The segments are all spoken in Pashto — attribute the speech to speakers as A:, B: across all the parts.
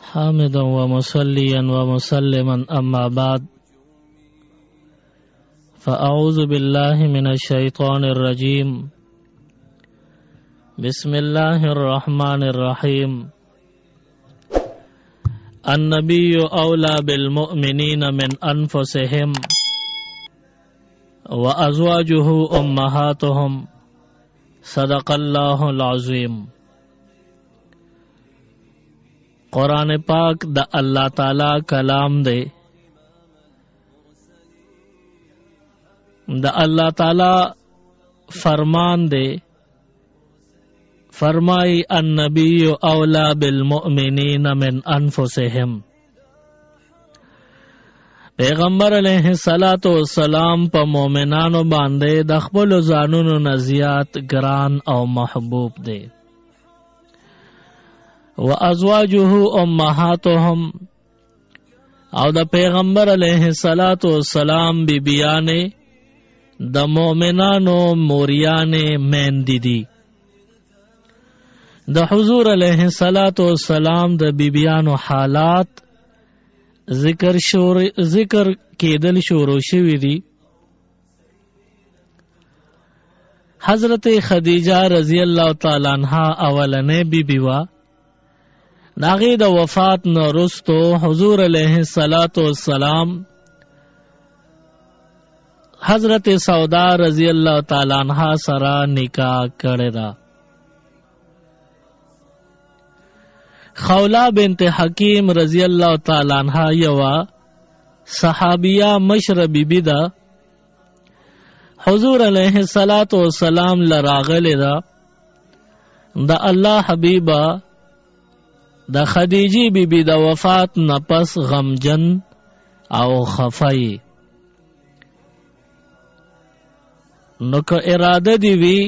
A: حامدا ومصليا ومسلما أما بعد فأعوذ بالله من الشيطان الرجيم بسم الله الرحمن الرحيم النبي أولى بالمؤمنين من أنفسهم وأزواجه أمهاتهم صدق الله العظيم. قرآن پاک دا اللہ تعالی کلام دے، دا اللہ تعالی فرمان دے. فرمائی النبی اولا بالمؤمنین من انفسهم. پیغمبر علیہ الصلوۃ والسلام پا مومنانو باندے د خپلو ځانونو نه زیات ګران او محبوب دے. وازواجه امهاتهم او د پیغمبر علیہ الصلوۃ والسلام بیبیانے د مومنانو موریانے میندې دي. د حضور علیہ الصلوۃ والسلام د بیبیانو حالات ذکر کېدل شروع شوي دي. حضرت خدیجہ رضی اللہ تعالی عنہا اولنې بیبی وا. داغی د وفات نه رستو حضور علیہ الصلوۃ والسلام حضرت سودا رضی اللہ تعالی عنہا سره نکاح کړی دا. خولا بنت حکیم رضی اللہ تعالی عنہا یوا صحابیہ مشر بیبی دا. حضور علیہ الصلوۃ والسلام لراغلی دا. دا اللہ حبیبہ دا خدیجی بیبی دا وفات نپس غمجن او خفائی. نو که اراده دی وی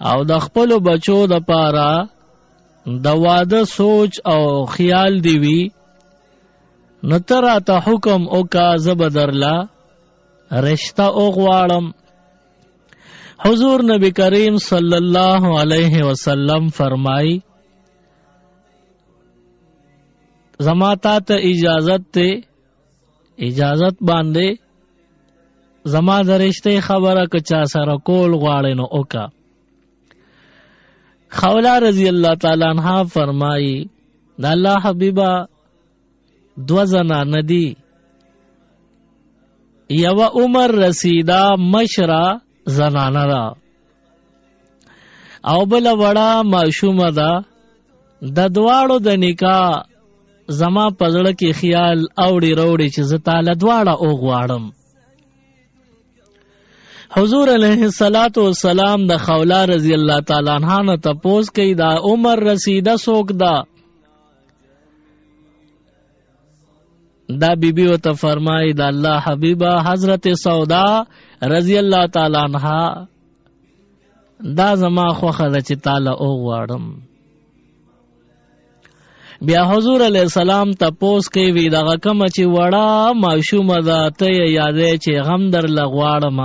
A: او د خپلو بچو د پارا د واده سوچ او خیال دی وی نو تراته حکم اوکا زبدرلا رشتہ اوغوارم. حضور نبی کریم صلی اللہ علیہ وسلم فرمائی زما تا ته اجازت ته اجازت باندې زما د رشتې خبره که چا سره کول غواړي نو اوکا. خولا رضی اللہ تعالی عنہ فرمائی دا اللہ حبیبہ دو زنانه دي، یو عمر رسیدا مشرا زنانه دا او بل وڑا معشومه دا. د دواړو د نکاح زما پزړه کې خیال اوړي روړي چې زه تعالی دواړه اوغواړم. حضور علیہ الصلوۃ والسلام د خولا رضی اللہ تعالی عنہا نه تپوس کوي دا عمر رسیده څوک دا؟ دا بیبی او ته فرمایي دا الله حبیبہ حضرت سودا رضی اللہ تعالی عنہا دا زما خوخه ده چې تعالی اوغواړم. بیا حضور علیہ السلام تپوس کوي وی دغه کومه چې وړه معشومه ده ته یادې چې غم در لغواړم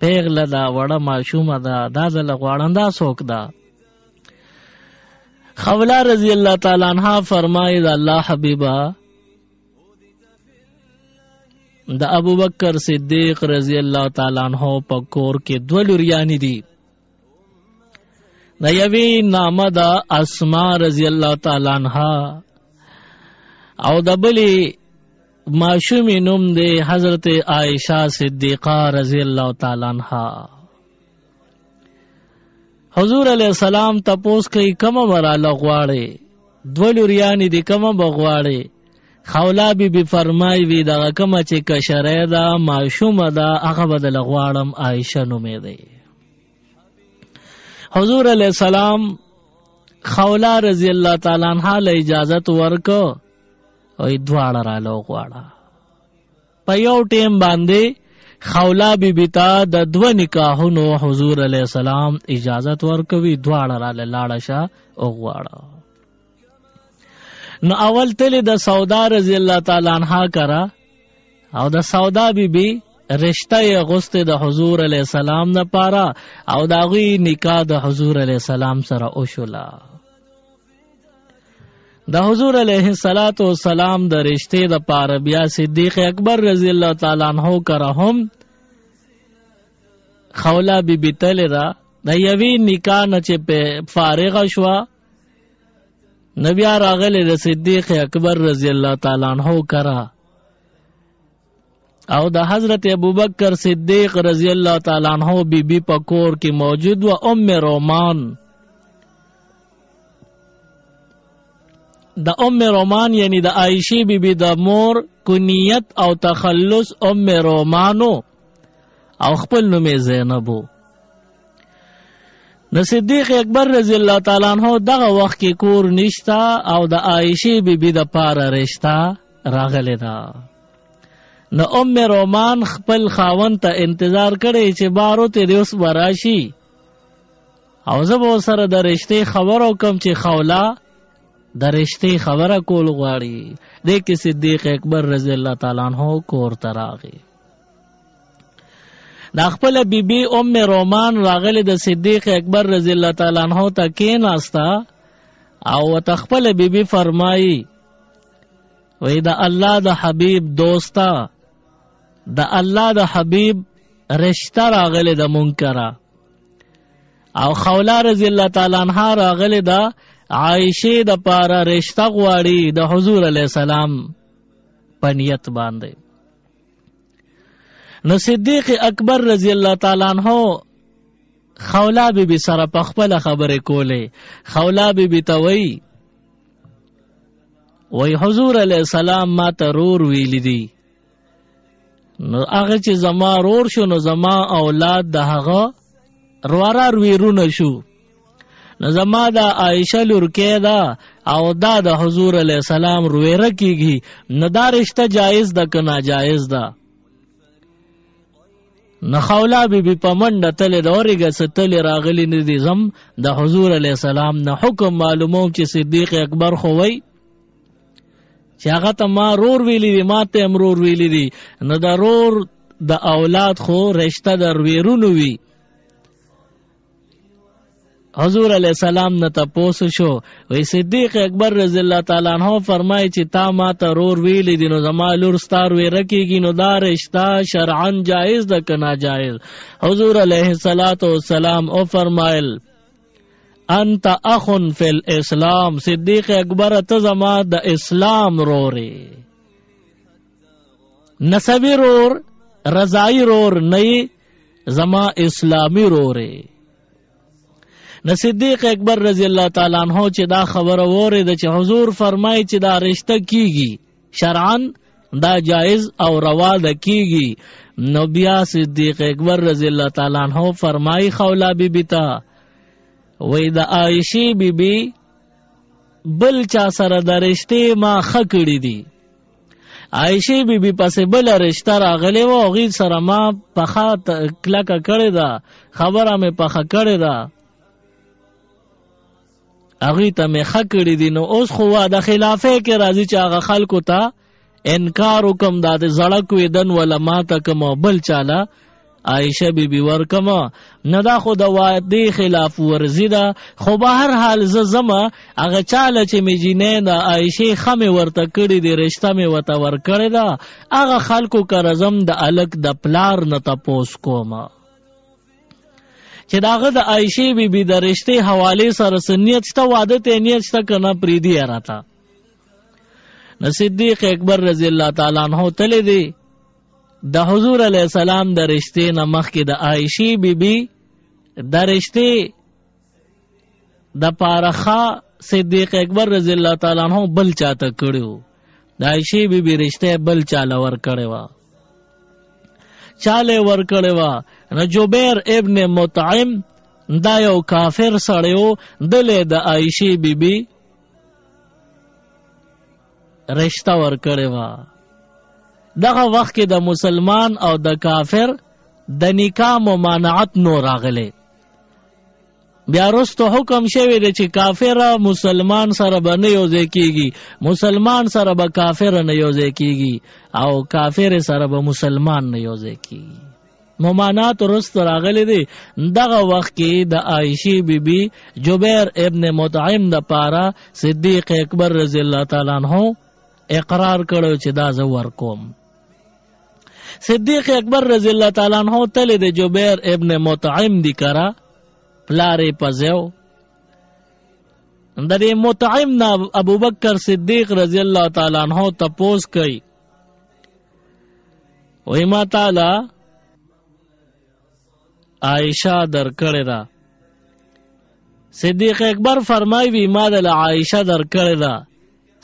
A: پیغله دا وړه معشومه ده دا د لغواړم دا څوک ده؟ خولا رضی اللہ تعالی عنہ فرمایي دا الله حبیبہ د ابو بکر صدیق رضی اللہ تعالی عنہ په کور کې دوه لوریانی دي. د یوی نامه دا اسماء رضی اللہ تعالی عنہا او د بلی معشومی نوم دے حضرت عائشہ صدیقہ رضی اللہ تعالی عنہا. حضور علیہ السلام تپوس کئی کم مرا لغواڑے دو لوریانی دی کم بغواڑے. خولا بی بی فرمائی وی دا کم چی کشرے دا معشوم دا اغبد لغواڑم عائشہ نومے دے. حضور علیہ السلام خولا رضی اللہ تعالی عنہ له اجازت ورکو او دواړه را لغواړه. په یو ټیم باندې خولا بی بی تا د دو نکاحونو حضور علیہ السلام اجازت ورکوي دواړه را لاړه شه او غواړه. نو اول تلی د سودا رضی اللہ تعالی عنہ کرا او د سودا بی بی رشتہ غسته د حضور علیہ السلام نه پارا او داغي نکاح د حضور علیہ السلام سره او شولا. د حضور علیه السلام د رشتې د پاره بیا صدیق اکبر رضی الله تعالی عنہ کره هم خولا بی بی تل دا د یوی نکاح نه چې فارغ شوا نبی راغله د صدیق اکبر رضی الله تعالی عنہ کره او د حضرت ابوبکر صدیق رضی الله تعالی عنہ بی بی پکور کی موجود و ام رومان د ام رومان یعنی د عائشہ بی بی د مور کنیت او تخلص ام رومانو او خپل نوم زینبو. د صدیق اکبر رضی الله تعالی عنہ دغه وخت کې کور نشتا او د عائشہ بی بی د پاره رشتہ راغله دا. نو ام رومان خپل خاوند ته انتظار کړي چې بارو ته اوس وراشي او زه به سره د رشتې خبرو کوم چې خولا د رشتې خبره کول غواړي. د کې صدیق اکبر رضی الله تعالی عنہ کور ته راغی. د خپل بیبي ام رومان راغله د صدیق اکبر رضی الله تعالی عنہ ته کېناستا او تخپل بیبي فرمایي وې د الله د حبیب دوستا د الله د حبیب رشتہ راغله د منکره او خولا رضی الله تعالی عنها راغله د عائشہ د پاره رشتہ غواړي د حضور علیہ السلام پنیت باندې. نو صدیق اکبر رضی الله تعالی عنہ خولا بی بی سره په خپل خبره کوله. خولا بی بی ته وی حضور علیہ السلام ما ته رور ویلی دی نو هغه چې زما رور شو نو زما اولاد د هغه روارا رویرونه شو نو زما د عائشہ لور کې دا او دا د حضور علیہ السلام رویره کیږي نو دا رشتہ جایز ده که ناجایز ده. نو خولا بی بی پمنډه تل دورګه ستل راغلی ندی زم د حضور علیہ السلام نه حکم معلوموم چې صدیق اکبر خو وی چې هغه ته ما رور ویلی دی ما ته امرور ویلی دی نو د رور د اولاد خو رشتہ در ویرونو وی. حضور علیہ السلام نه تاسو شو وی صدیق اکبر رضی الله تعالی عنہ فرمای چې تا ما ته رور ویلی دی نو زما لور ستار وی رکیږي نو دا رشتہ شرعاً جائز ده که ناجائز. حضور علیہ السلام او فرمایل انت اخن فی الاسلام صدیق اکبر ته زما د اسلام رورې نسبی رور رضائی رور نئی زما اسلامی رورې. نو صدیق اکبر رضی الله تعالی عنہ چې دا خبره وره د چې حضور فرمای چې دا رشتہ کیږي شرعاً دا جائز او روا ده کیږي نو بیا صدیق اکبر رضی الله تعالی عنہ فرمای خولا بی بی تا وی د عائشہ بی بی بل چا سره د رشتې ما خکړی دی. عائشہ بی بی پسې بل رشتہ راغلی و غی سره ما پخا کلکه کړی دا خبره مې پخا کړی دا اغی ته مې خکړی دی. نو اوس خو د خلافه کې راځي چې هغه خلکو ته انکار وکم دا د زړک ویدن ولا ما ته کوم بل چاله عائشہ بی بی ورکما نه دا خو د وعده خلاف ورزی ده خو به هر حال زما هغه چاله چې می جینې د عائشہ خمه ورته کړی دی رشتہ می وته ور کړی دا هغه خلکو کرزم د الک د پلار نه تپوس کوما چې داغه د عائشہ بی بی د رشتې حواله سره سنیت شته واده ته نیت شته کنه پریدي راته. نو صدیق اکبر رضی الله تعالی عنہ تل دی د حضور علیہ السلام د رشتې نه مخکې د عائشہ بی بی د رشتې د پارخه صدیق اکبر رضی الله تعالی عنہ بل چاته کړو. د عائشہ بی بی رشتې بل چاله ور کړو چاله ور کړو. نو جبیر ابن مطعم دا یو کافر سړیو دله د عائشہ بی بی رشتہ ور کړو. دغه وخت کې د مسلمان او د کافر د نکاح ممانعت نو راغله. بیا وروسته حکم شوی دی چې کافر مسلمان سره به نه یوځای کیږي مسلمان سره به کافر نه یوځای کیږي او کافر سره به مسلمان نه یوځای کیږي. ممانات رست راغلی دی. دغه وخت کې د عائشې بیبي جبیر ابن مطعم د پاره صدیق اکبر رضی الله تعالی عنہ اقرار کړو چې دا زه ورکوم. صدیق اکبر رضی الله تعالی عنہ تل د جبیر ابن مطعم دی کرا پلارې پزیو. د دې مطعم نه ابوبکر صدیق رضی الله تعالی عنہ تپوس کوي وای ما تعالی عائشہ در کړی دا. صدیق اکبر فرمای وی ما د عائشہ در کړی دا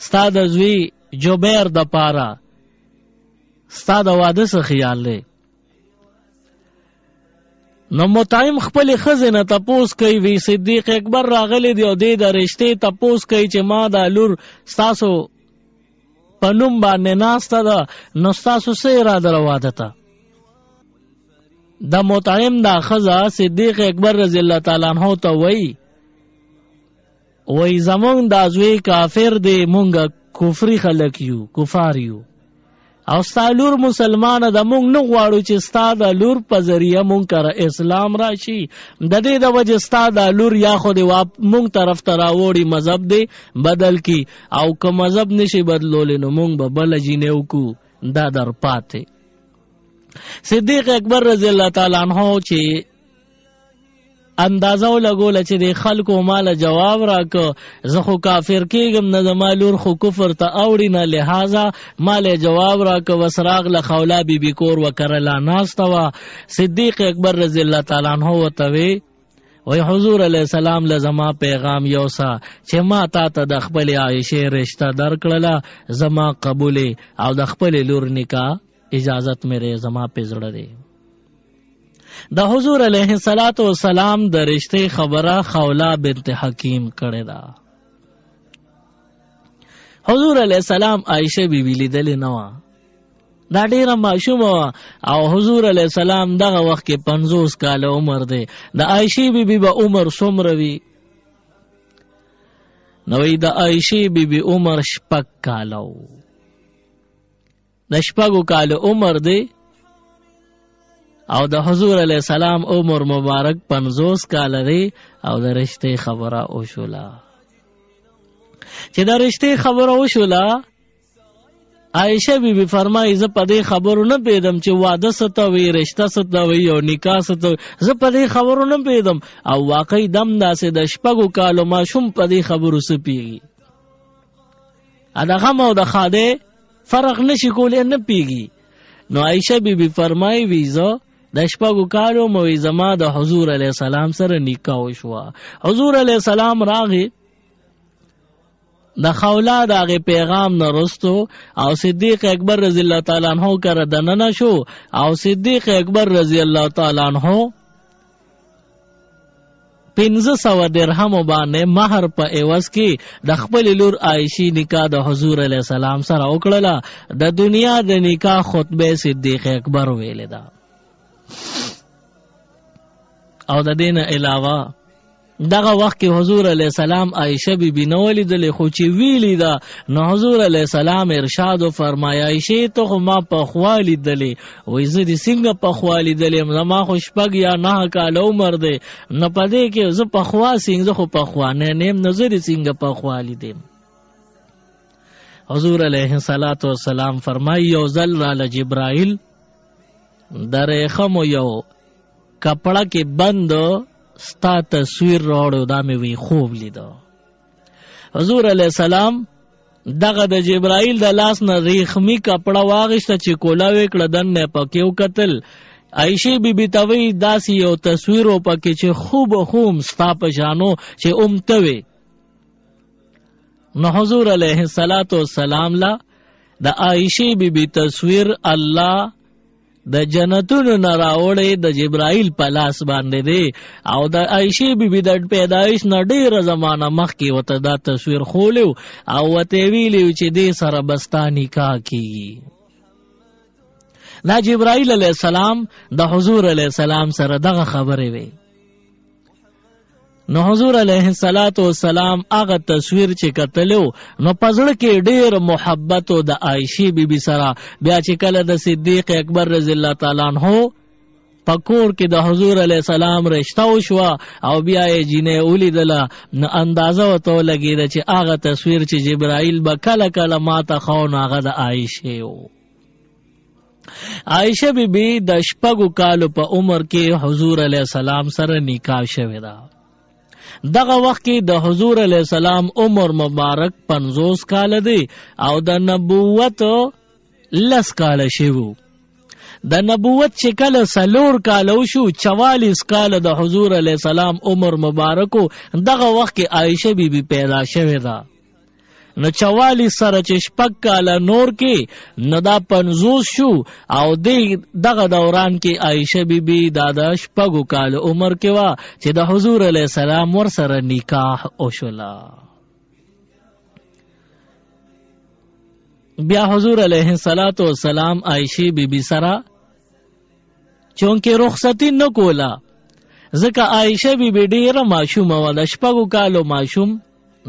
A: ستا د زوی جبیر د پاره ستا د واده څه خیال دی. نو مطعم خپل خزنه تپوس کوي وی صدیق اکبر راغلی دی او د رشتې تپوس کوي چې ما د لور ستاسو په نوم باندې ناسته ده نو ستاسو څه اراده را واده ته. د مطعم دا خزه صدیق اکبر رضی الله تعالی عنہ ته وی زمونږ دا زوی کافر دی مونږ کفری خلک یو کفار یو او ستا لور مسلمانه ده مونږ نه غواړو چې ستا د لور په ذریعه مونږ کره اسلام راشي. د دې د وجې ستا د لور یا خو دې مونږ طرف ته راوړي مذهب دی بدل کی او که مذهب نشي بدلولی نو مونږ به بله جینې وکړو دا در پاتې. صدیق اکبر رضی الله تعالی عنہ چې اندازه ولګوله چې د خلکو ماله جواب راکه زه خو کافر کېږم نه زما لور خو کفر ته اوړي نه لحاظه ماله جواب راکه وس راغله خوله بیبي کور وکرله ناسته وه. صدیق اکبر رضی الله تعالی عنہ ورته وی حضور علیه السلام له زما پیغام یوسه چې ما تا ته د خپلې عایشې رشته درکړله زما قبولې او د خپلې لور نکاح اجازت میرے زما پې زړه دی. د حضور علیه السلام د رشتې خبره خوله بنت حکیم کړې ده. حضور علیه السلام عائشه بیبي لیدلې نه وه دا ډیره ماشومه وه او حضور علیه السلام دغه وخت کې 50 کاله عمر دی. د عائشې بیبي به عمر څومره وي نو د عائشې بیبي عمر 6 کاله و. د 6 کاله عمر دی او د حضور علیه السلام عمر مبارک 50 کاله دی او د رشتې خبره وشوله. چې د رشتې خبره وشوله عائشه بیبي فرمایي زه په دې خبرو نه پوهېدم چې واده څه ته وي رشته څه ته وي او نکاح څه ته وي زه په دې خبرو نه پوهېدم او واقعي دم داسې د 6 کالو ماشوم په دې خبرو څه پوهېږي د غم او د ښادۍ فرق نشي کولی نه پوهېږي. نو عائشه بیبي فرمایي وي زه د 6 کالو مو زما د حضور علیه السلام سره نکاح وشوه. حضور علیه السلام راغی د خوله د هغې پیغام نه رستو او صدیق اکبر رضی الله تعالی عنہ کره دننه شو او صدیق اکبر رضی الله تعالی عنہ 1500 درهم باندې مہر په عوض کې د خپل لور عائشې نکاح د حضور علیه السلام سره وکړله. د دنیا د نکاح خطبه صدیق اکبر ویلې ده او د دین علاوه دغه وخت کې حضور علیه السلام عائشه بیبي نه ولیدلې خو چې ویلی ده نو حضور علیه السلام ارشاد فرمایا عائشه ته خو ما پخوا لیدلې وایي زه دې څنګه پخوا لیدلې زما خو 6 یا 9 کاله عمر دی نو په دې کې زه پخوا زه خو پخوانی نه یم نو زه دې څنګه پخوا لیدم. حضور علیه السلام فرمایي یو ځل راله جبرائیل د ریخمو یو کپړه کې بند ستا تصویر راوړو دا مې وی خوب لیدو. حضور علیه السلام دغه د جبرائیل د لاس نه ریخمی کپړه واغشته چې کولا وکړه دنه پکې وکتل عائشه بیبي ته وی داسې یو تصویر و پکې چې خوب خوم ستا په شانو چې امته وي. نو حضور علیه السلام لا د عائشه بیبي تصویر الله د جنتونو نه راوړی د جبرائیل په لاس باندې دی او د عائشې بیبي د پیدایش نه ډېره زمانه مخکې ورته دا تصویر خولیو او ورته ویلیو چې دې سره به ستا نکاح کېږي. دا جبرائیل علیه السلام د حضور علیه السلام سره دغه خبرې وی. نو حضور علیه السلام هغه تصویر چې کتلو نو پزړه کې ډېر محبت د عائشې بیبي سره بیا چې کله د صدیق اکبر رضی الله تعالی عنہ پکور کې د حضور علیه السلام رشته وشوه او بیا یې جینۍ ولیدله، نو اندازه ورته ولګېده چې هغه تصویر چې جبرائیل به کله کله ماته ښو نو هغه د عایشې و. عایشه بیبي د 6 کالو په عمر کې حضور علیه السلام سره نکاح شوې ده. دغه وخت کې د حضور علیه السلام عمر مبارک 50 کال دی او د نبوت 10 کال شوی. د نبوت چې کله 4 کال وشو 44 کال د حضور علیه السلام عمر مبارکو، دغه وخت کې عایشه بیبي پیدا شوې ده. نو 44 سره چې 6 کال نور کې نو دا 50 شو او دغه دوران کې عایشه بیبي دا د 6 کال عمر کې وا چې د حضور علیه السلام ور سره نکاح وشولا. بیا حضور علیه السلام عایشه بیبي سره چونکه رخصتی نه کولا، ځکه عایشه بیبي ډیره ماشومه وه، د 6 کالو ماشوم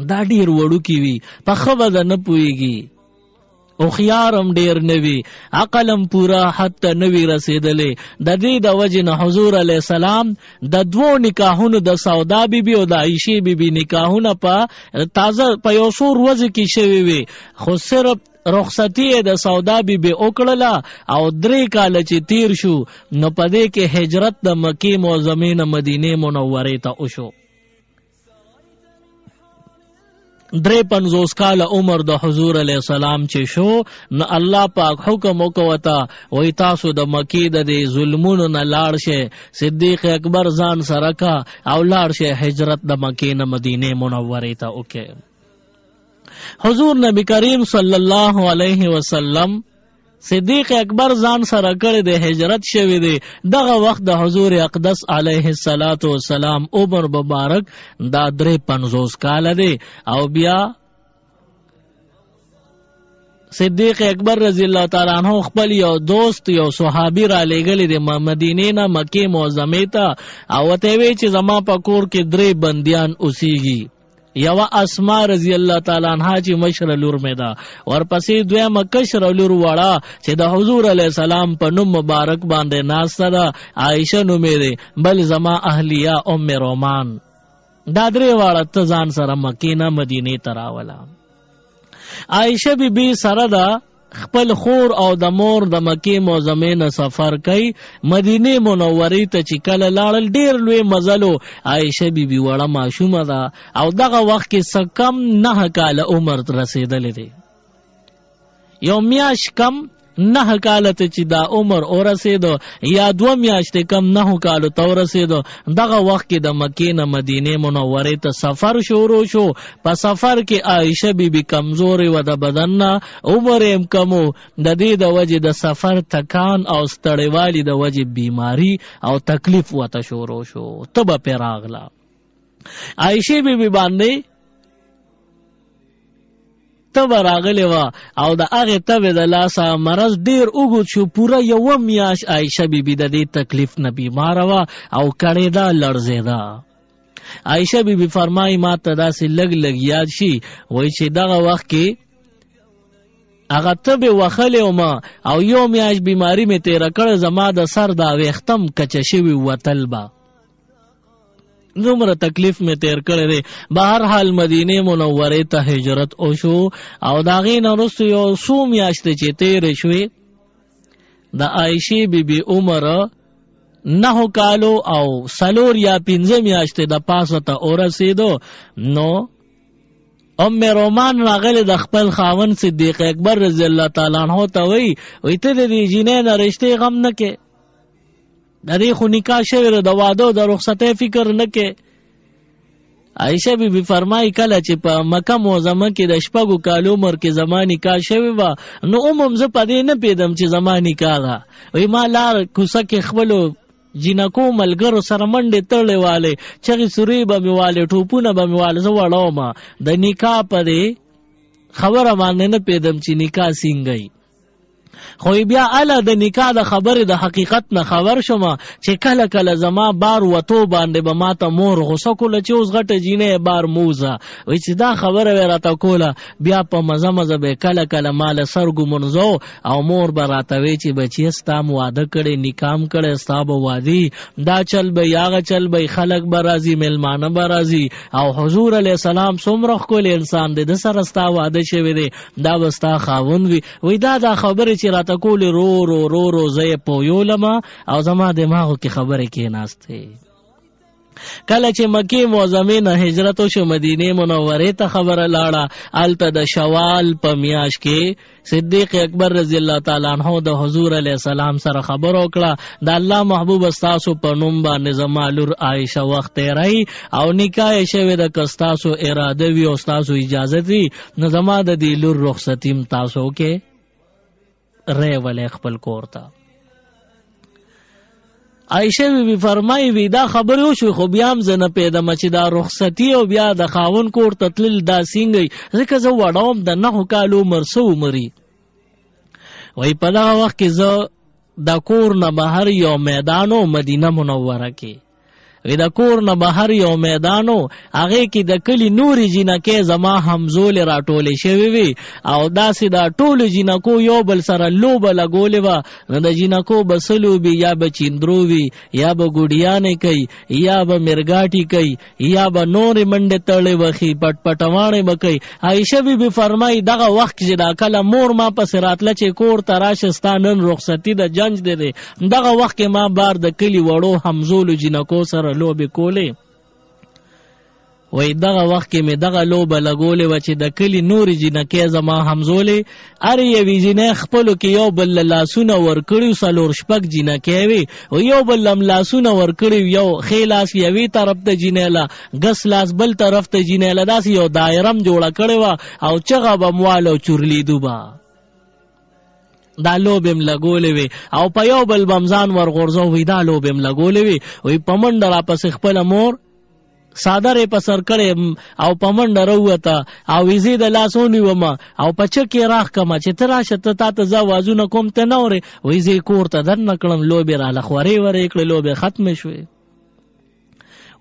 A: دا ډیر وړوکی وي، په ښه بده نه پوهېږي، هوښیار هم ډیر نه وي، عقل هم پوره حد ته نه وي رسېدلی. د دې د وجې نه حضور علیه السلام د 2 نکاحونو د سودا بیبي او د عایشې بیبي نکاحونه په یو څو ورځو کې شوي وي، خو صرف رخصتی د سودا بیبي وکړله او 3 کال چې تیر شو نو په دې کې هجرت د مکې معظمې نه مدینې منورې ته وشو. 53 کال عمر د حضور علیه السلام چې شو نو الله پاک حکم وکوتا وی تاسو د مکې د ظلمونو نه لاړ شئ، صدیق اکبر ځان سره کا او لاړ شئ هجرت د مکې نه مدینې منورې ته وکړئ. حضور نبی کریم صلی الله علیه وسلم صدیق اکبر ځان سره کړی د هجرت شوی دی. دغه وخت د حضور اقدس علیه السلام عمر مبارک دا 53 کال دی او بیا صدیق اکبر رضی الله تعالی عنہ خپل یو دوست یو صحابي را لېږلی د مدینې نه مکې معظمې ته او ورته وی چې زما په کور کې 3 بندیان اوسیږي. یو اسماء رضی الله تعالی عنها چې مشر لور مې ده، ورپسې دویمه کشر لور وړه چې د حضور علیه السلام په نوم مبارک باندې ناسته ده، عایشه نومې ده، بل زما اهلیه ام رومان. دا 3 واړه ته ځان سره مکې نه مدینې ته راوله. عایشه بیبي سره ده خپل خور او د مور د مکې معظمې نه سفر کوي مدینې منورې ته چې کله لاړل ډیر لوی مزلو. عایشه بیبي وړه ماشومه ده او دغه وخت کې څه کم 9 کال عمر رسېدلی دی. یو میاشت کم 9 کال ته چې دا عمر ورسېدو یا 2 میاشتې کم 9 کالو ته ورسېدو، دغه وخت کې د مکې نه مدینې منورې ته سفر شروع شو. په سفر کې عایشه بیبي کمزورې وه د بدن نه، عمر یې کم و، د دې د وجې د سفر تکان او ستړیوالي د وجې بیماری او تکلیف ورته شروع شو، تبه پرې راغله. عایشې بیبي باندې تبه راغلی وه او د هغې تبې د لاسه مرض ډیر اوږد شو. پوره 1 میاشت عایشه بیبي د دې تکلیف نه بیماره وه او کړېده، لړزېده. عایشه بیبي فرمایي ما ته داسې لږ لږ یاد شي، وایي چې دغه وخت کې هغه تبې وښلې ومه او 1 میاشت بیماري مې تېره کړې، زما د سر دا ویښتم کچه شوي وتل به، دومره تکلیف میں تیر کړی دی. بهرحال مدینې منورې ته هجرت وشو او د هغې نه وروسته یو څو میاشتې چې تېرې شوې د عایشې بیبي عمر 9 کالو او 4 یا 5 میاشتې د پاسه ته ورسېدو. نو ام رومان راغلی د خپل خاوند صدیق اکبر رضی الله تعالی عنہ ته وی ته د دې جینۍ نه رشتې غم نه کې، د دې خو نکاح شوی د واده د رخصتۍ فکر نه کې. عایشه بیبي فرمایي کله چې په مکه معظمه کې د 6 کالو عمر کې زما نکاح شوی وه نو زه په دې نه پوهېدم چې زما نکاح ده. وایي ما لار کوڅه کې خپلو جینکو ملګرو سره منډې تړلې والې، چغې سورې به مې والې، ټوپونه به مې والې، زه وړه ومه د نکاح په دې خبره باندې نه پوهېدم چې نکاح څنګه وي. خو بیا اله د نکاح د خبرې د حقیقت نه خبر شوم چې کله کله زما بار وتو باندې به ماته مور غوسه کوله چې اوس غټه جینۍ بار موزه وای چې دا خبره وی راته کوله بیا په مزه مزه به کله کله مال سرګو منځو او مور به راته وی چې بچی ستا م واده کړی نکام کړی ستا به وادي دا چل به یاغه چل به خلک به راځي میلمانه به راځي او حضور علیه السلام څومره ښکلی انسان دی د سره ستا واده شوی دی دا به ستا خاوند وي وی دا خبرې چې راته کولې رو رو رو رو زه یې پویولم او زما دماغو کې خبرې کېناستې. کله چې مکې معظمې نه هجرت وشو مدینې منورې ته خبره لاړه هلته د شوال په میاشت کې صدیق اکبر رضی الله تعالی عنہ د حضور علیه السلام سره خبره وکړه د الله محبوب ستاسو په نوم باندې زما لور عایشه وخت تیری او نکاح یې شوې ده که ستاسو اراده وي او ستاسو اجازت وي نو زما د دې لور رخصتیم تاسو کې ری ولی خپل کور ته. عائشه بی بی فرمای وی دا خبر وشو خو بیا هم زه نه پیدم چې دا رخصتی او بیا د خاون کور ته تلل دا څنګه ځکه زه وړوم د 9 کالو عمر څو عمري وای په دغه وخت کې زه د کور نه بهر یو میدانو مدینه منوره کې وی د کور نه بهر یو میدانو هغه کې د کلی نوري جنکې زما همزول راټولې شوی وي او داسې دا ټول جنکو یو بل سره لوبه لګولې وه نو د جنکو به سلوبي یا به چیندرو وي یا به ګوډیانې کوي یا به مرګاټي کوي یا به نورې منډې تړې وخي پټ پټوانې به کوي. عایشه بی بی فرمایي دغه وخت چې دا کله مور ما پسې راتله چې کور ته راشه ستا نن رخصتي د جنج دی دغه وخت کې ما بار د کلي وړو همزولو جنکو سره لوبې کولې وای دغه وخت کې مې دغه لوبه لګولې وه چې د کلي نورې جنکې زما همزولې هر یوې جنۍ خپلو کې یو بل لاسونه ورکړي 4-5 جنکې وي او یو بل هم لاسونه ورکړي یو ښی لاس یوې طرف ته جنۍ له ګس لاس بل طرف ته جنۍ له داسې یو دایره م جوړه کړې وه او چغه به م واله او چورلیدو به دا لوبې م لګولې وي او په یو بل بمزان ورغورځو وي دا لوبې م لګولې وي وی په منډه راپسې خپله مور صادرې په سر کړې او په منډه راووته او ویزې د لاس ونیومه او په چکې راښکمه چې ته راشه ته تا ته زه اوازونه کوم ته نه اورې ویزې کور ته دننه کړم لوبې راله خورې ورې کړې لوبې ختمې شوې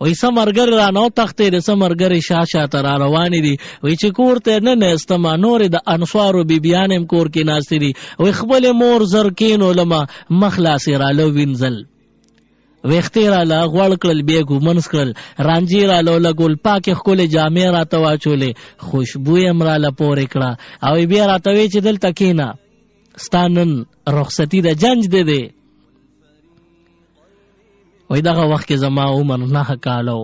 A: وی څه ملګري رانه وتښتېدې څه ملګري شا شاته را روانې دي وی چې کور ته نه ناستمه نورې د انصارو بیبیانې هم کور کې ناستې دي وی خپلې مور زر کېنولمه مخ لاسې راله وینځل ویختې راله غوړ کړل بیا ګومنځ کړل رانجې راله ولګول پاکې ښکلې جامې راته واچولې خوشبو یې هم راله پورې کړه او بیا راته وی چې دلته کښېنه ستا نن رخصتي د جنج دی وی دغه وخت کې زما عمر 9 کاله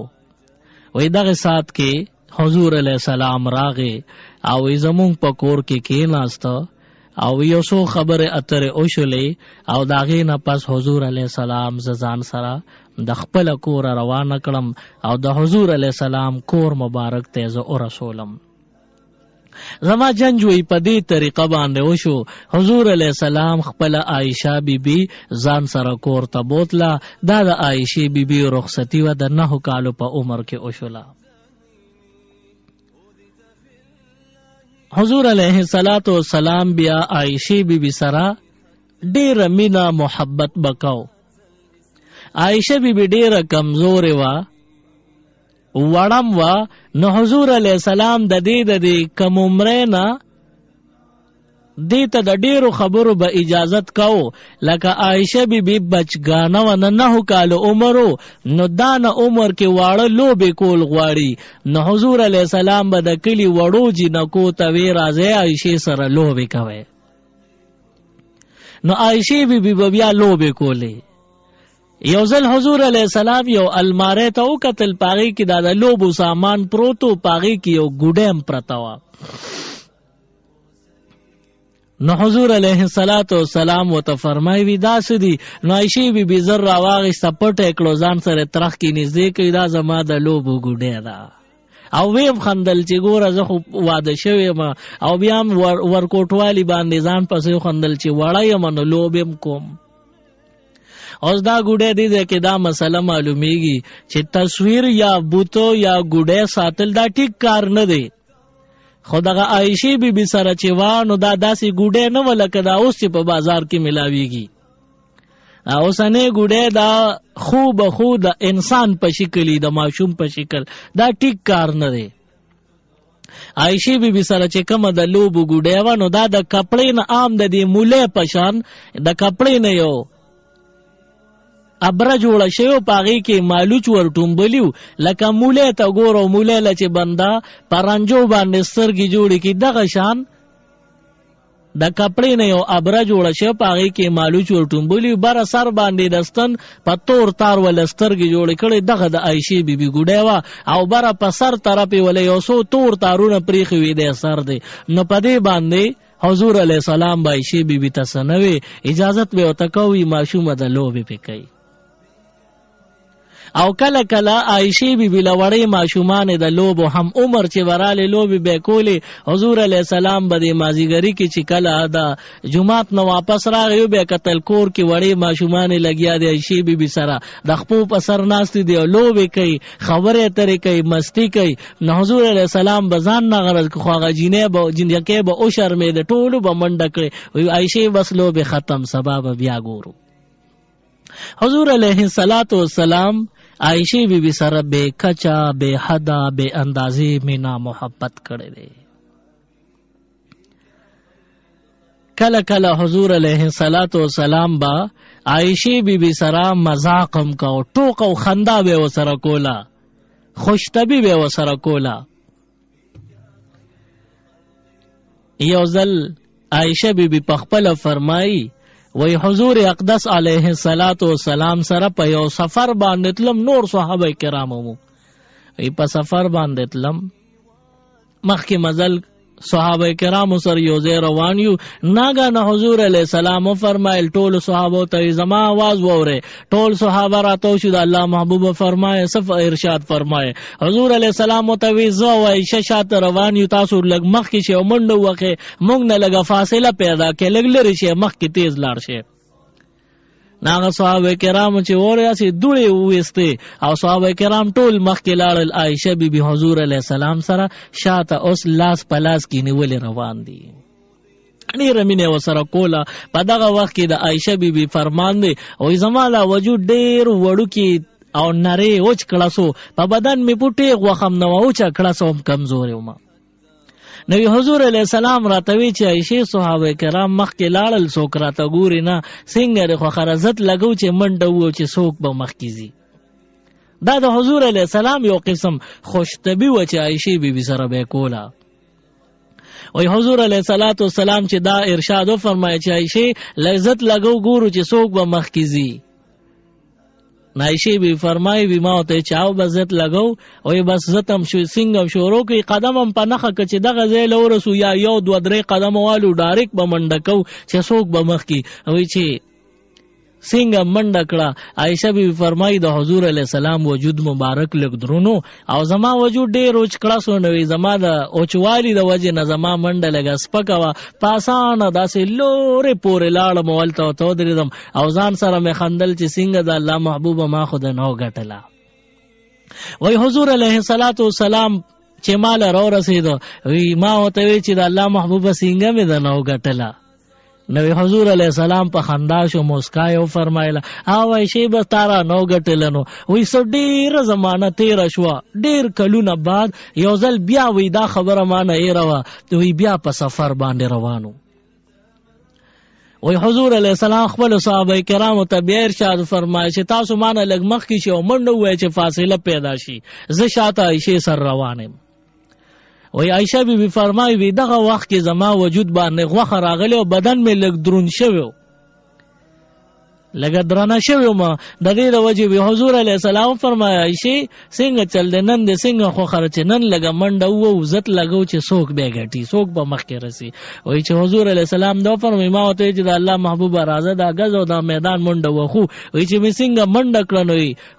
A: وی دغه سات کې حضور علیه السلام راغې او زمونږ په کور کې کېناسته او یو څو خبرې اترې وشولې او د هغې نه پس حضور علیه السلام زه ځان سره د خپله کوره روانه کړم او د حضور علیه السلام کور مبارک ته زه ورسولم. زما جنج وی په دې طریقه باندې وشو حضور علیه السلام خپله عایشه بی بی ځان سره کور ته بوتله دا د عایشې بی بی رخصتي وه د 9 کالو په عمر کې وشوله. حضور علیه السلام بیا عایشې بی بی سره ډیره مینه محبت بکاو. عایشه بی بی ډیره کمزورې وه وړم وه نو حضور علیه السلام د دې کم عمرۍ نه دې ته د ډیرو خبرو به اجازت کو لکه عایشه بی بی بچګانه وه نه 9 کالو عمرو نو دا نه عمر کې واړه لوبې کول غواړي نو حضور علیه السلام به د کلي وړو جنکو ته وی راځئ عایشې سره لوبې کوئ نو عایشې بی بی به بیا لوبې کولې. یو ځل حضور علیه السلام یو الماری ته وکتل پاغې کې دا د لوبو سامان پروتو پاغې کې یو ګوډۍ هم پرته وه نو حضور علیه السلام ورته فرمایي وي دا څه دي نو عایشې بی بي زر راواغېسته پټه یې کړو ځان سره ترخ کې نږدې کړي دا زما د لوبو ګوډۍ ده او ویم خندل چې ګوره زه خو واده شوی یم او بیا هم ورکوټوالي باندې ځان پسې وخندل چې وړه یم نو لوبې هم کوم. اوس دا ګوډۍ دې ځای کې دا مسله معلومیږي چې تصویر یا بوتو یا ګوډۍ ساتل دا ټیک کار نه دی خو دغه عائشې بیبي سره چې وا نو دا داسې ګوډی نه وه لکه دا اوس چې په بازار کې میلاویږي. اوسنۍ ګوډی دا خو د انسان په شکل د ماشوم په شکل دا ټیک کار نه دی. عائشې بیبي سره چې کومه د لوبو ګوډی وه نو دا د کپړې نه عام د دې مولی په شان د کپړې نه یو ابره جوړه شوی په هغې کې مالوچ ور ټومبلي لکه مولی ته ګوره مولی له چې بنده په رنجو باندې سترګې جوړې کړي دغه شان د کپړې نه یو ابره جوړه شوی په هغې کې مالوچ ور ټومبلي بره سر باندې د ستن په تور تار وله سترګې جوړې کړې دغه د عایشې بیبي ګوډی وه او بره په سر طرف یې وله یو څو تور تارونه پرېښي وي دی سر دی. نو په دې باندې حضور علیه السلام به عایشې بیبي ته څه نه وي اجازت به ورته کوي ماشومه د لوبې پې کوي. او کله کله عایشې بیبي له وړې ماشومانې د لوبو هم عمر چې ورالې لوبې به کولې حضور علیه السلام به د مازدیګري کې چې کله د جومات نه واپس راغی یو به کتل کور کې وړې ماشومانې لګیا دی عایشې بیبي سره د خپو په سر ناستې دی او لوبې کوي خبرې اترې کوي مستی کوي. نو حضور علیه السلام به ځان نه غرض خو هغه جینکۍ به وشرمېده ټولو به منډه کړې وایي عایشې بس لوبې ختم سبا به بیا ګورو. حضور علیه السلام عائشې بیبي سره بے کچا بے حدا بے اندازې مینا محبت کړی دی. کله کله حضور علیه السلام با عائشې بیبي سره مذاق هم کو ټوک او خندا به ورسره کوله خوشطبعي به ورسره کوله. یو ځل عائشه بیبي پخپله فرمایي وی حضور اقدس علیه السلام سره په یو سفر باندې تلم نور صحابه کرامو وی په سفر باندې تلم مخکې مزل صحابه کرامو سره یو ځای روان یو ناګهانه حضور علیه السلام فرمایل ټولو صحابو ته زما आवाज وورئ ټول صحابه راتاو شو د الله محبوب فرمایه صف ارشاد فرمایه حضور علیه السلام ته وی زه او عایشه شاته روان یو تاسو لږ مخکې شئ او منډه وکړئ موږ نه لږه فاصله پیدا کړئ لږ لرې شئ مخکې تیز لاړ شئ. ناغه صحابه کرامو چې وراسي دوړې وېستې او صحابه کرام ټول مخکې لاړل عایشه بیبي حضور علیه السلام سره شاته اوس لاس په لاس کې نیولې روان دي. ډېره مینه ورسره کوله. په دغه وخت کې د عایشه بیبي فرمان دی وایي زما لا وجود ډېر وړوکي او نرۍ وچ کړسو په بدن مې پوټې غوښه هم نه وه وچه کړسو هم کمزورې ومه. نو حضور علیه السلام راتوي چې عایشې صحابه کرام مخکې لاړل څوک راته ګوري نه څنګه د خوښه رضت لګو چې منډه وو چې څوک به مخکې ځي. دا د حضور علیه السلام یو قسم خوشطبعي وه چې عایشې بیبي سره به یې کوله. وی حضور علیه السلام چې دا ارشاد وفرمایه چې عایشې لذت لګو ګورو چې څوک به مخکې ځي. عایشې بی فرمایي وی ما ته چاو بزت لګو او بس زتم شو څنګه شروع کی قدم هم په نخه کې چې دغه ځای له ورسو یا یو دو درې قدم والو ډایرک به منډه کو چې څوک به مخ کی وی چې څنګه منډه کړه. عایشه بی فرمایي د حضور علیه السلام وجود مبارک لګ درونو او زما وجود ډېر اوچ کړه سو نوې زما د اوچوالي د وجه نه زما منډه لګه سپکه وه پاسانه داسې لورې پورې لاړم هلته ورته ودرېدم او ځان سره مې خندل چې څنګه د الله محبوبه ما خو د نو ګټله. وی حضور علیه السلام چې ما له راورسېده وی ما ورته وی چې د الله محبوبه څنګه مې د نو ګټله. نو حضور علیه السلام په خندا شو موسکای او فرمایله او عایشې به تارا نو ګټله نو وی څه ډېره زمانه تېره شوه ډېر کلونه بعد یو ځل بیا وی دا خبره ما نه هېره وه وی بیا په سفر باندې روانو. وی حضور علیه السلام خپلو صحابه کرامو ته بیا ارشاد فرمایه چې تاسو ما نه لږ مخکې شئ او منډه ووایئ چې فاصله پیدا شي زه شاته عایشې سره روان یم. وی عایشه بیبي فرمایي وی دغه وخت کې زما وجود باندې غوښه راغلی او بدن مې لږ دروند شوی لږه درنه شوی وم د دې د وجې وی حضور علیه السلام فرمایي عایشې څنګه چل دی نن دې څنګه خوښه چې نن لږه منډه ووو عزت لګو چې څوک بیا ګټي څوک به مخکې رسي. وایي چې حضور علیه السلام دا فرمایي ما ورته چې د الله محبوبه راځه دا ګز او دا میدان منډه وخو وایي چې مې څنګه منډه کړه نو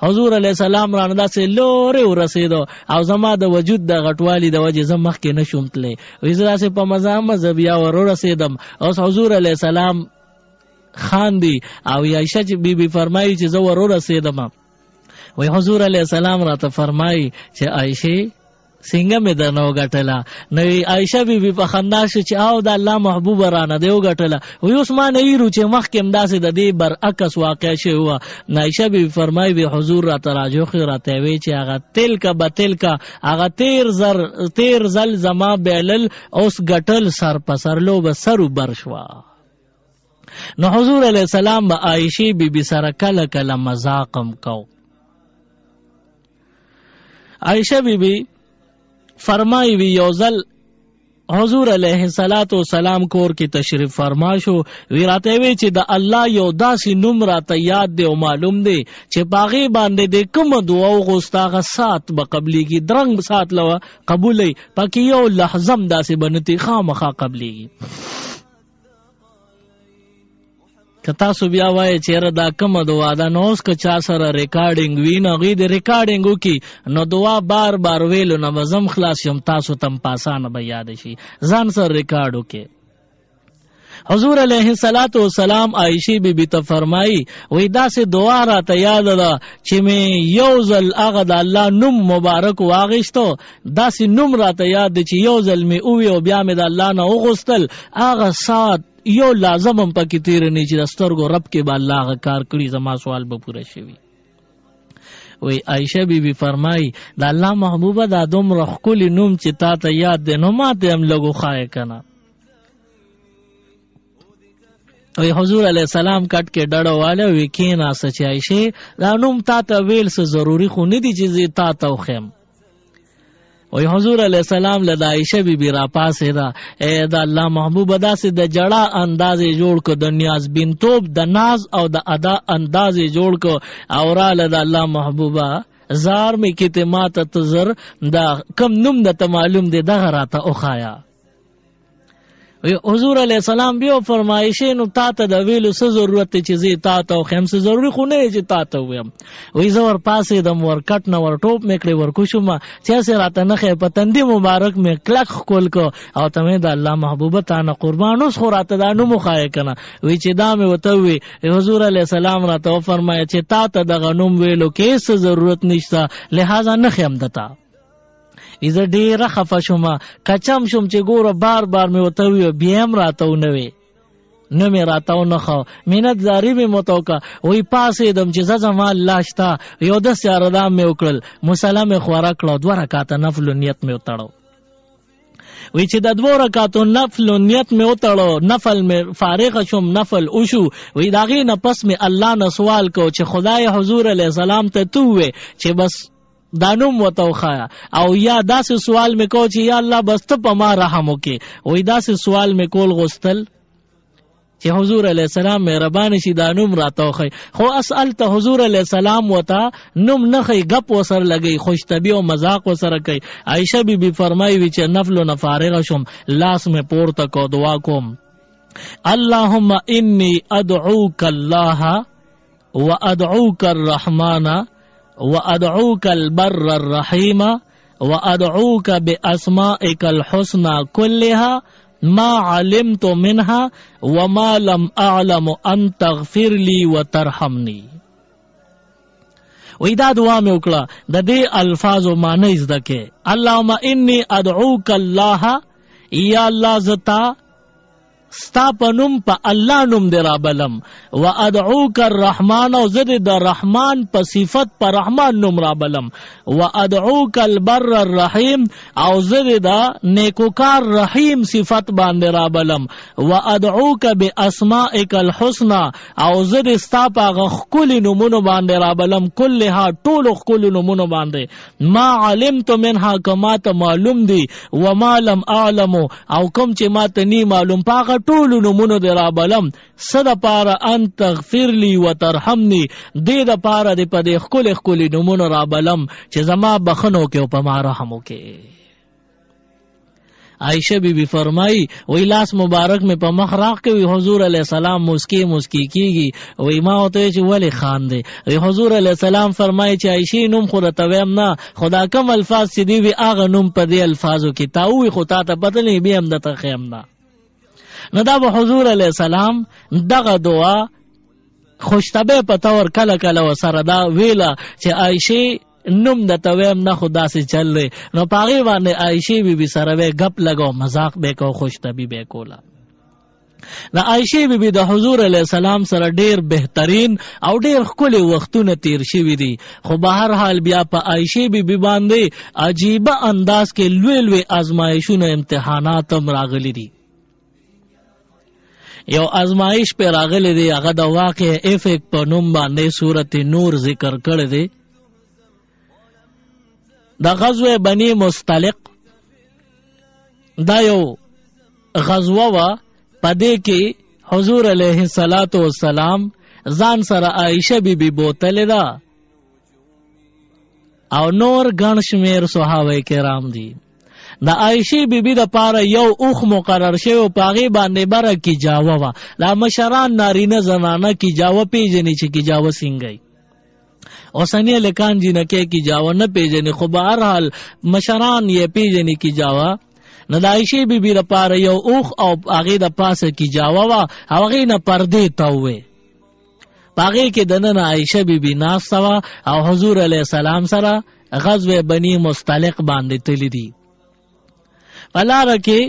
A: حضور علیه السلام رانه داسې لورې ورسېدو او زما د وجود د غټوالي د وجې زه مخکې نه شوم تللی. وایي زه داسې په مزه بیا ورسېدم اوس حضور علیه السلام خاندي او عایشه بیبي فرمایي چې زه ورسېدم. وی حضور علیه السلام راته فرمایي چې عایشې څنګه مې درنه وګټله. نو عایشه بیبي په خندا شو چې او د الله محبوب رانه دی وګټله. وی اوس ما نه ویرو چې مخکې همداسې د دې برعکس واقع شوې وه. عایشه بیبي فرمایي وی حضور راته راجوخې راته وی چې هغه تلکه به تلکه هغه تیر ځل زما بیلل اوس ګټل سر په سرلو به سرو بر شوه. نو حضور علیه السلام به عایشې بیبي سره کله کله مذاقم کو. عایشه بیبي فرمایي وی یو ځل حضور علیه السلام کور کې تشریف فرما شو. وی راته وی چې د الله یو داسې نوم راته یاد دی او معلوم دی چې پاغي باندې د کوم دعا غوښتاغه سات به قبليږي درنګ سات لوه قبولې پکې یو لحظم داسې بنتي خامخا قبليږي. که تاسو بیا وایي چیرې دا کومه دعا ده نو اوس که چا سره ریکارډینګ وي نو هغوی د ریکارډینګ وکړي نو دعا بار بار ویلو نه به زم خلاص یم تاسو ته هم په اسانه به یاد شي. ځان سره ریکارډ وکړي. حضور علیه السلام عایشې بیبي ته فرمایي وی داسې دعا راته یاد ده چې مې یو ځل هغه د الله نوم مبارک واغېستو داسې نوم راته یاد دی چې یو ځل مې ووی او بیا مې د الله نه وغوښتل هغه سات یو لازم هم پکې تیر نه چې د سترګو رب کې به الله هغه کار کړي زما سوال به پوره شوي. وی عایشه بیبي فرمایي د الله محبوبه دا دومره ښکلي نوم چې تا ته یاد دی نو ما ته هم لږ وښایه که نه. وی حضور علیه السلام کټ کې ډډه واله وی کېناسته چې عایشې دا نوم تا ته ویل څه ضروري خو نه دي چې زه تا ته وښیم. وی حضور علیہ السلام له عائشہ بیبی را پاسې دا اے د الله محبوب داسې د جړه اندازې جوړ کو د نیاز بنتوب د ناز او د ادا اندازې جوړ کو او را له د الله محبوبا زار می کته ماته تزر دا کم نوم د معلوم دی دغه راته اوخایا. حضور علیہ السلام بیا فرمایشه نو تا ته د ویلو څه ضرورت چې زی تا ته خم څه ضروري خو نه چې تا ته ویم. وی زور پاسې د مور کټ نه ور ټوپ میکړي ور کوشم چې سره راته نه خې پتندې مبارک می کلک خول کو او ته د الله محبوبه تا نه قربان اوس خو راته دا نو مخای کنه. وی چې دا مې وته وی حضور علیہ السلام راته فرمایي چې تا ته د غنوم ویلو کې څه ضرورت نشته لہذا نه خیم دتا. ایزه ډیره خفه شوم کچم شوم چې ګوره بار بار مې وته وی بیا هم راته نه وی نه مې راته نه خو مینت زاری مې متوکا وی پاسې دم چې زما الله شتا یو د سیاردام مې وکړل مسلمه خورا کړو 2 رکعات نفل نیت مې وتړو. وی چې د 2 رکعاتو نفل نیت مې وتړو نفل مې فارغ شوم نفل وشو. وی داغې نه پس مې الله نه سوال کو چې خدای حضور علیہ السلام ته تو وی چې بس دانوم وتوخایا او یا داسې سوال مې کو چې یا الله بس ته په ما رحم وکې. وی داسې سوال مې کول غوستل چې حضور علیہ السلام مهربان شي دانوم راتوخی خو اسأل ته حضور علیہ السلام وتا نوم نه خی غپ وسر لګی خوش طبی او مذاق وسره کوي. عائشہ بیبي فرمایي وی چې نفل و نفارغ شم لاس مې پورته کو دعا کوم اللهم انی ادعوک الله وادعوک الرحمن وادعوک البر الرحیم وادعوک باسمائک الحسنى كلها ما علمت منها وما لم اعلم ان تغفر لي وترحمني. وی دا دعا میں اکڑا دا دے الفاظ و معنی ازدکے اللہم انی ادعوک اللہ یا اللہ زتا ستا په نوم په الله نوم دی را بلم و ادعوک الرحمن او زد د رحمان په صفت په رحمان نوم را بلم و ادعوک البر الرحیم او زد د نیکوکار رحیم صفت باندې را بلم و ادعوک باسمائک الحسنى او زد ستا په غخکل نومونو باندې را بلم کلها ټول خکل نومونو باندې ما علمت منها کما ته معلوم دی و ما لم اعلم او کوم چې ما ته نی معلوم پاغه ټول نومونو دی را بلم صد پارا ان تغفر لی و ترحمنی دی دا پارا دی پا دی خکل خکلی نومونو را بلم چه زما بخنو کے و پا ما رحمو کے. عائشہ بی بی فرمائی وی لاس مبارک میں پا مخراق کے وی حضور علیہ السلام مسکی کی گی وی ما ہوتا ہے چه ولی خان دے وی حضور علیہ السلام فرمائی چه عائشی نوم خود تویم نا خدا کم الفاظ چه دی وی آغا نوم پا دی الفاظو کی تاوی خدا تا پتنی بی هم دتا خیم نا. نو دا به حضور علیہ السلام دغه دعا خوشتبه په تور کله کله وسره دا ویله چې عائشه نوم د تویم نه خدا سے چل رہے نو پاغي باندې عائشہ بی بی سره به غپ لگاو مذاق به کو خوش طبی به کولا د عائشہ بی بی د حضور علیہ السلام سره ډیر بهترین او ډیر ښکلي وختونه تیر شوي دي خو بهر حال بیا په عائشہ بی بی باندې عجیبه انداز کې لوی لوی آزمایشونه امتحانات هم راغلي دي یو آزمایش پر راغلی دی هغه د واقع افیک په نوم باندې سورۃ نور ذکر کړی دی د غزوه بنی مستلق دا یو غزوه وا پدې کې حضور علیه السلام ځان سره عائشہ بی بی بوتله دا او نور ګڼ شمیر صحابه کرام دي د عائشہ بی بی د پاره یو اوخ مقرر شوی پاغي باندې بره کی جاوا وا لا مشران نارینه زنانه کی جاوا پیژنې چې کی جاوا سنگي اوسنی لکان جنکه کی جاوا نه پیژنې خو بهر حال مشران یې پیژنې کی جاوا نو د عائشہ بی بی د پاره یو اوخ او هغه د پاسه کی جاوا وا هغه نه پردې تاوي پاغي کې دنه عائشہ بی بی ناسوا او حضور علیہ السلام سره غزوه بنی مستلق باندې تللی دي پلار کې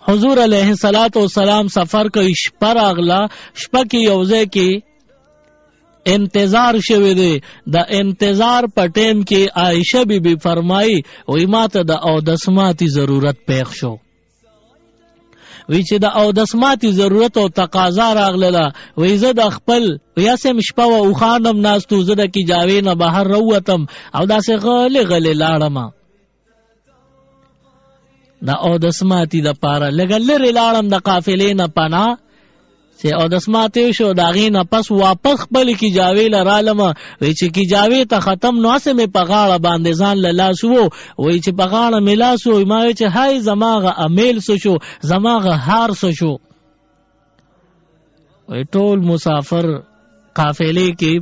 A: حضور علیہ السلام سفر کوي شپه راغلا شپه کې یوځه کې انتظار شوه دی د انتظار په ټیم کې عائشہ بی بی فرمایي وای ماته د اودسماتي ضرورت پېښ شو وی چې د اودسماتي ضرورت او تقاضا راغله وای زه د خپل یاسم شپه او خانم ناستو زه د کی جاوی نه بهر روتم او داسې غلې لاړم دا اودسماتی د پاره لګل لري لاړم د قافلې نه پنا چې اودسماتی شو دا غي نه پس واپس خپل کی جاوی لرالم وی چې کی جاوی ته ختم نو سمې په غاړه باندې ځان لاسو وی چې په غاړه ملاسو ما چې هاي زماغه امیل شو زماغه هار شو وی ټول مسافر قافلې کې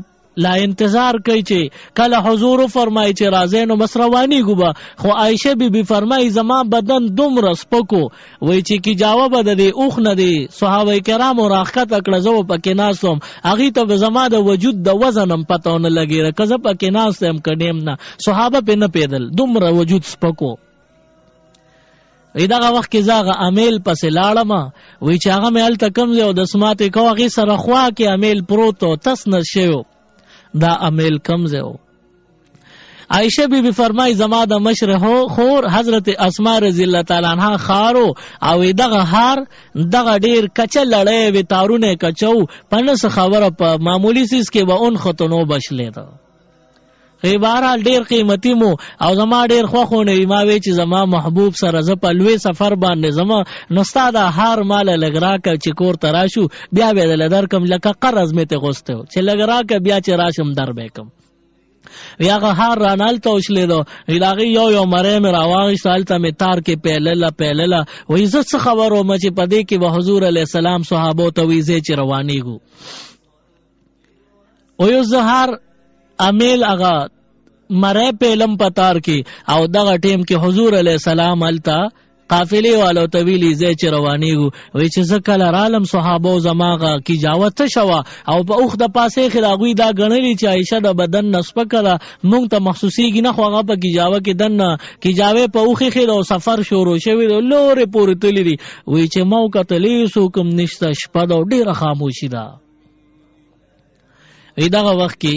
A: لا انتظار کوي چې کله حضور فرمایي چې راځي نو بس رواني ګوبا خو عائشہ بی بی فرمایي زما بدن دومره سپکو وای چې کی جواب ده اوخ نه دي صحابه کرام راخت کړه زو پکې ناسوم اغه ته زما د وجود د وزنم پتاونه لګي کزه پکې ناسم کډیم نه صحابه په نه پیدل دومره وجود سپکو ایداغه وخت کې زاغه امیل پسې لاړم وای چې هغه مل تکم زو د سماته کوغه سره خوا کې امیل پروتو تس نشو دا امیل کمزه ہو عائشہ بی بی فرمائی زما د مشر خور حضرت اسماء رضی اللہ تعالی عنہ خارو او دغه هار دغه ډیر کچل لړې وی تارونه کچو پنس خبره په معمولی سیس کې به اون ختنو بشلې دا خیبارال ډیر قیمتي مو او زما ډیر خوخونه ما وی چې زما محبوب سره ز په لوی سفر باندې زما نستاد هار مال لګرا ک چې کور تراشو بیا به در کم لکه قرض می ته غوسته چې لګرا ک بیا چې راشم در بیکم یاغه هار رانال توشلې دو هلاغي یو مړې مې راوغی سالته می تار کې پهللا وې عزت څه خبرو مې چې پدې کې به حضور علی السلام صحابو ته ویزه چې رواني ګو او یو زهر امیل اغا مره پیلم پتار کی او دغه ټیم کې حضور علی السلام التا قافلې والو طویلی زې چې روانيږي وای چې زکل عالم صحابه زماغه کی جاوت شوا او په اوخ د پاسه خلاغوی دا غنلی چې عائشہ د بدن نسب کړه مونږ ته محسوسيږي نه خوغه په کی جاوه کې دن کی جاوه په اوخ خیر او سفر شروع شوی لورې پورې تللی دی وای چې مو کتلې سو کوم نشته شپه د ډیره خاموشي ده ایداغه وخت کې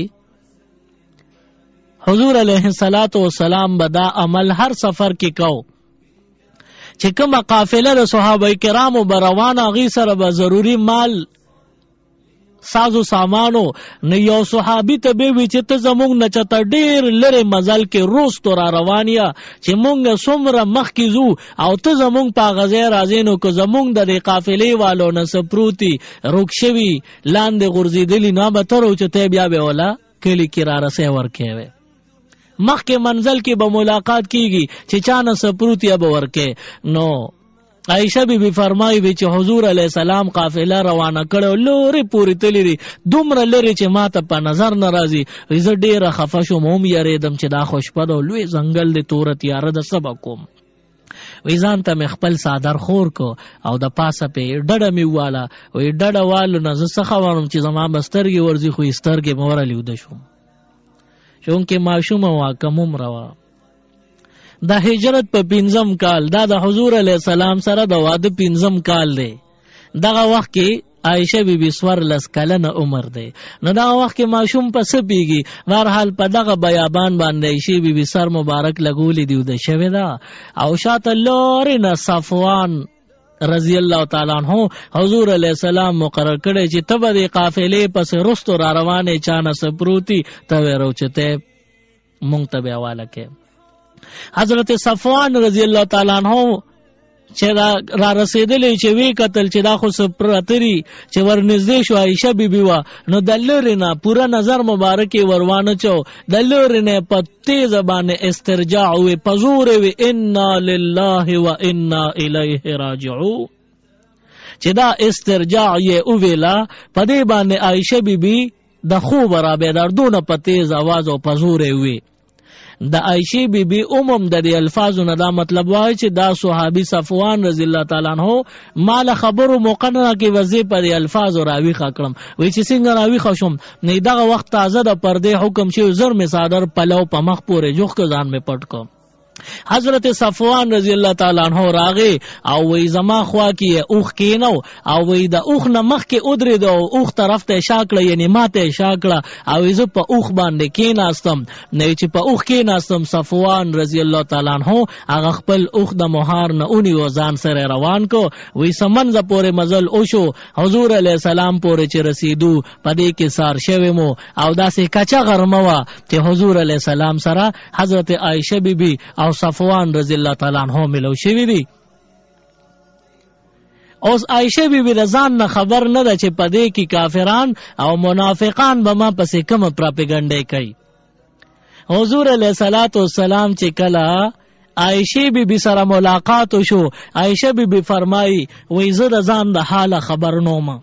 A: حضور علیہ السلام بدا عمل هر سفر کې کو چې کومه قافله د صحابه کرامو بروانه غي سره به ضروری مال سازو سامانو نه یو صحابي ته به وی چې ته زمونږ نه چته ډیر لره مزل کې روز تو را روانیا چې مونږ سمره مخ کې زو او ته زمونږ په غزه راځینو کو زمونږ د قافلې والو نه سپروتی روکشوي لاندې غرزیدلی نه به تر او چې ته بیا به ولا کلی کراره سه ورکه مخ کے منزل کی با ملاقات کیگی چی چانا سپروتی اب ورکے نو عائشہ بی بی فرمائی بی چی حضور علیہ السلام قافلہ روانہ کڑو لوری پوری تلی دی دومره لری چی ما تا پا نظر نرازی ویزا دیر خفشو موم یریدم چی دا خوش پدو لوی زنگل دی تورت یارد سبا کوم ویزان تا مخپل صادر خور کو او دا پاسا پی ڈڑا میوالا وی ڈڑا والو نزد سخوانم چی زمان بسترگی ورزی خوی استرگی مورا لیوده شوم چونکه ماشوم وا کموم روا. د هجرت په 5م کال دا د حضور علیه السلام سره د واده 5م کال دی. دغه وخت کې عائشه بی بی 14 کلنه عمر دی. نو دغه وخت کې ماشوم په څه پیږي. بهرحال په دغه بیابان باندې عائشه بی بی سر مبارک لګولې دی د شوی دا او شاته لورې نه صفوان رضی الله تعالی عنہ حضور علیہ السلام مقرر کړي چې تبه د قافلې پس رستو را روانه چانه سپروتی ته وروچته مونږ ته حواله کې. حضرت صفوان رضی الله تعالی عنہ چې را رسیدلې چې وی قتل چې دا خو سپراتری چې ورنږدې شو عائشه بیبي وا نو د لوري نه پورا نظر مبارکي وروانه چو د لوري نه په تیز باندې استرجاع وي پزور وي انا لله و انا الیه راجعون. چې دا استرجاع یې او ویلا په دې باندې عائشه بیبي د خوب را بیداردونه په تیز आवाज او پزور وي. د عائشہ بی بی د دې الفاظو نه دا مطلب وای چې دا صحابي صفوان رضی الله تعالی عنہ مال خبرو مقننه کې وځي پر الفاظ راوي خکړم وای چې څنګه راوي خوشم نه دغه وخت تازه د پردې حکم شي زر می صادر پلو په مخ پورې جوخ ک ځان می پټ کو. حضرت صفوان رضی الله تعالی عنہ راغه او وی زما خوا کې اوخ کینو او وی د اوخ نه مخ کې ودرې دو اوخ طرف ته شاکړه یعنی ماته شاکړه او زه په اوخ باندې کیناستم. نه چې په اوخ کیناستم صفوان رضی الله تعالی عنہ هغه خپل اوخ د مهار نه اونې و ځان سره روان کو. وی سمنځ پورې مزل او شو حضور علیہ السلام پورې چې رسیدو پدې کې سار شوی مو او داسې کچا غرمه وا چې حضور علیہ السلام سره حضرت عائشہ بی بی او صفوان رضی الله تعالی عنہ ملو شوی دی. اوس عائشه بی بی رضان نه خبر نه ده چې پدې کې کافران او منافقان به ما پسې کوم پراپګاندا کوي. حضور علیہ الصلوۃ والسلام چې کله عائشه بی بی سره ملاقات شو عائشه بی بی فرمایي وای زه رضان د حال خبر نوم.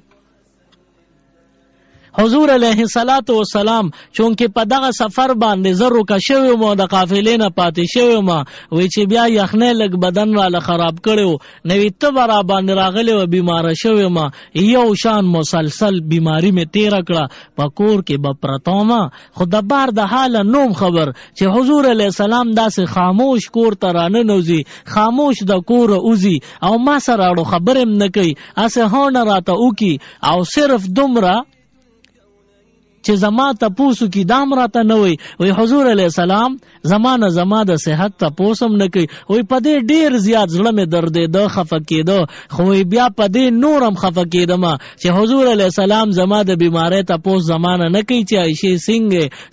A: حضور علیہ الصلوۃ والسلام چونکه په دغه سفر باندې زرو کا شوی مو د قافلې نه پاتې شوی ما وی چې بیا یخنه لګ بدن را خراب کړو نوې ته را باندې راغلی و بیمار شوی ما یو شان مسلسل بیماری می تیر کړه پکور کې بپرتوما خو د بار د حال نوم خبر چې حضور علیہ السلام داسې خاموش کور ترانه نوزي خاموش د کور اوزي او ما سره اړو خبرم نه کوي اسه هونه راته وکي او صرف دومره چې زما تپوسو کی دام راته نه وي حضور علیہ السلام زمانه زما د صحت تپوسم نه کوي وي پدې ډیر زیات زړه مې درد ده خفه کېده خو بیا پدې نورم خفه کېدم چې حضور علیہ السلام زما د بیماری تپوس زمانه نه کوي چې عائشه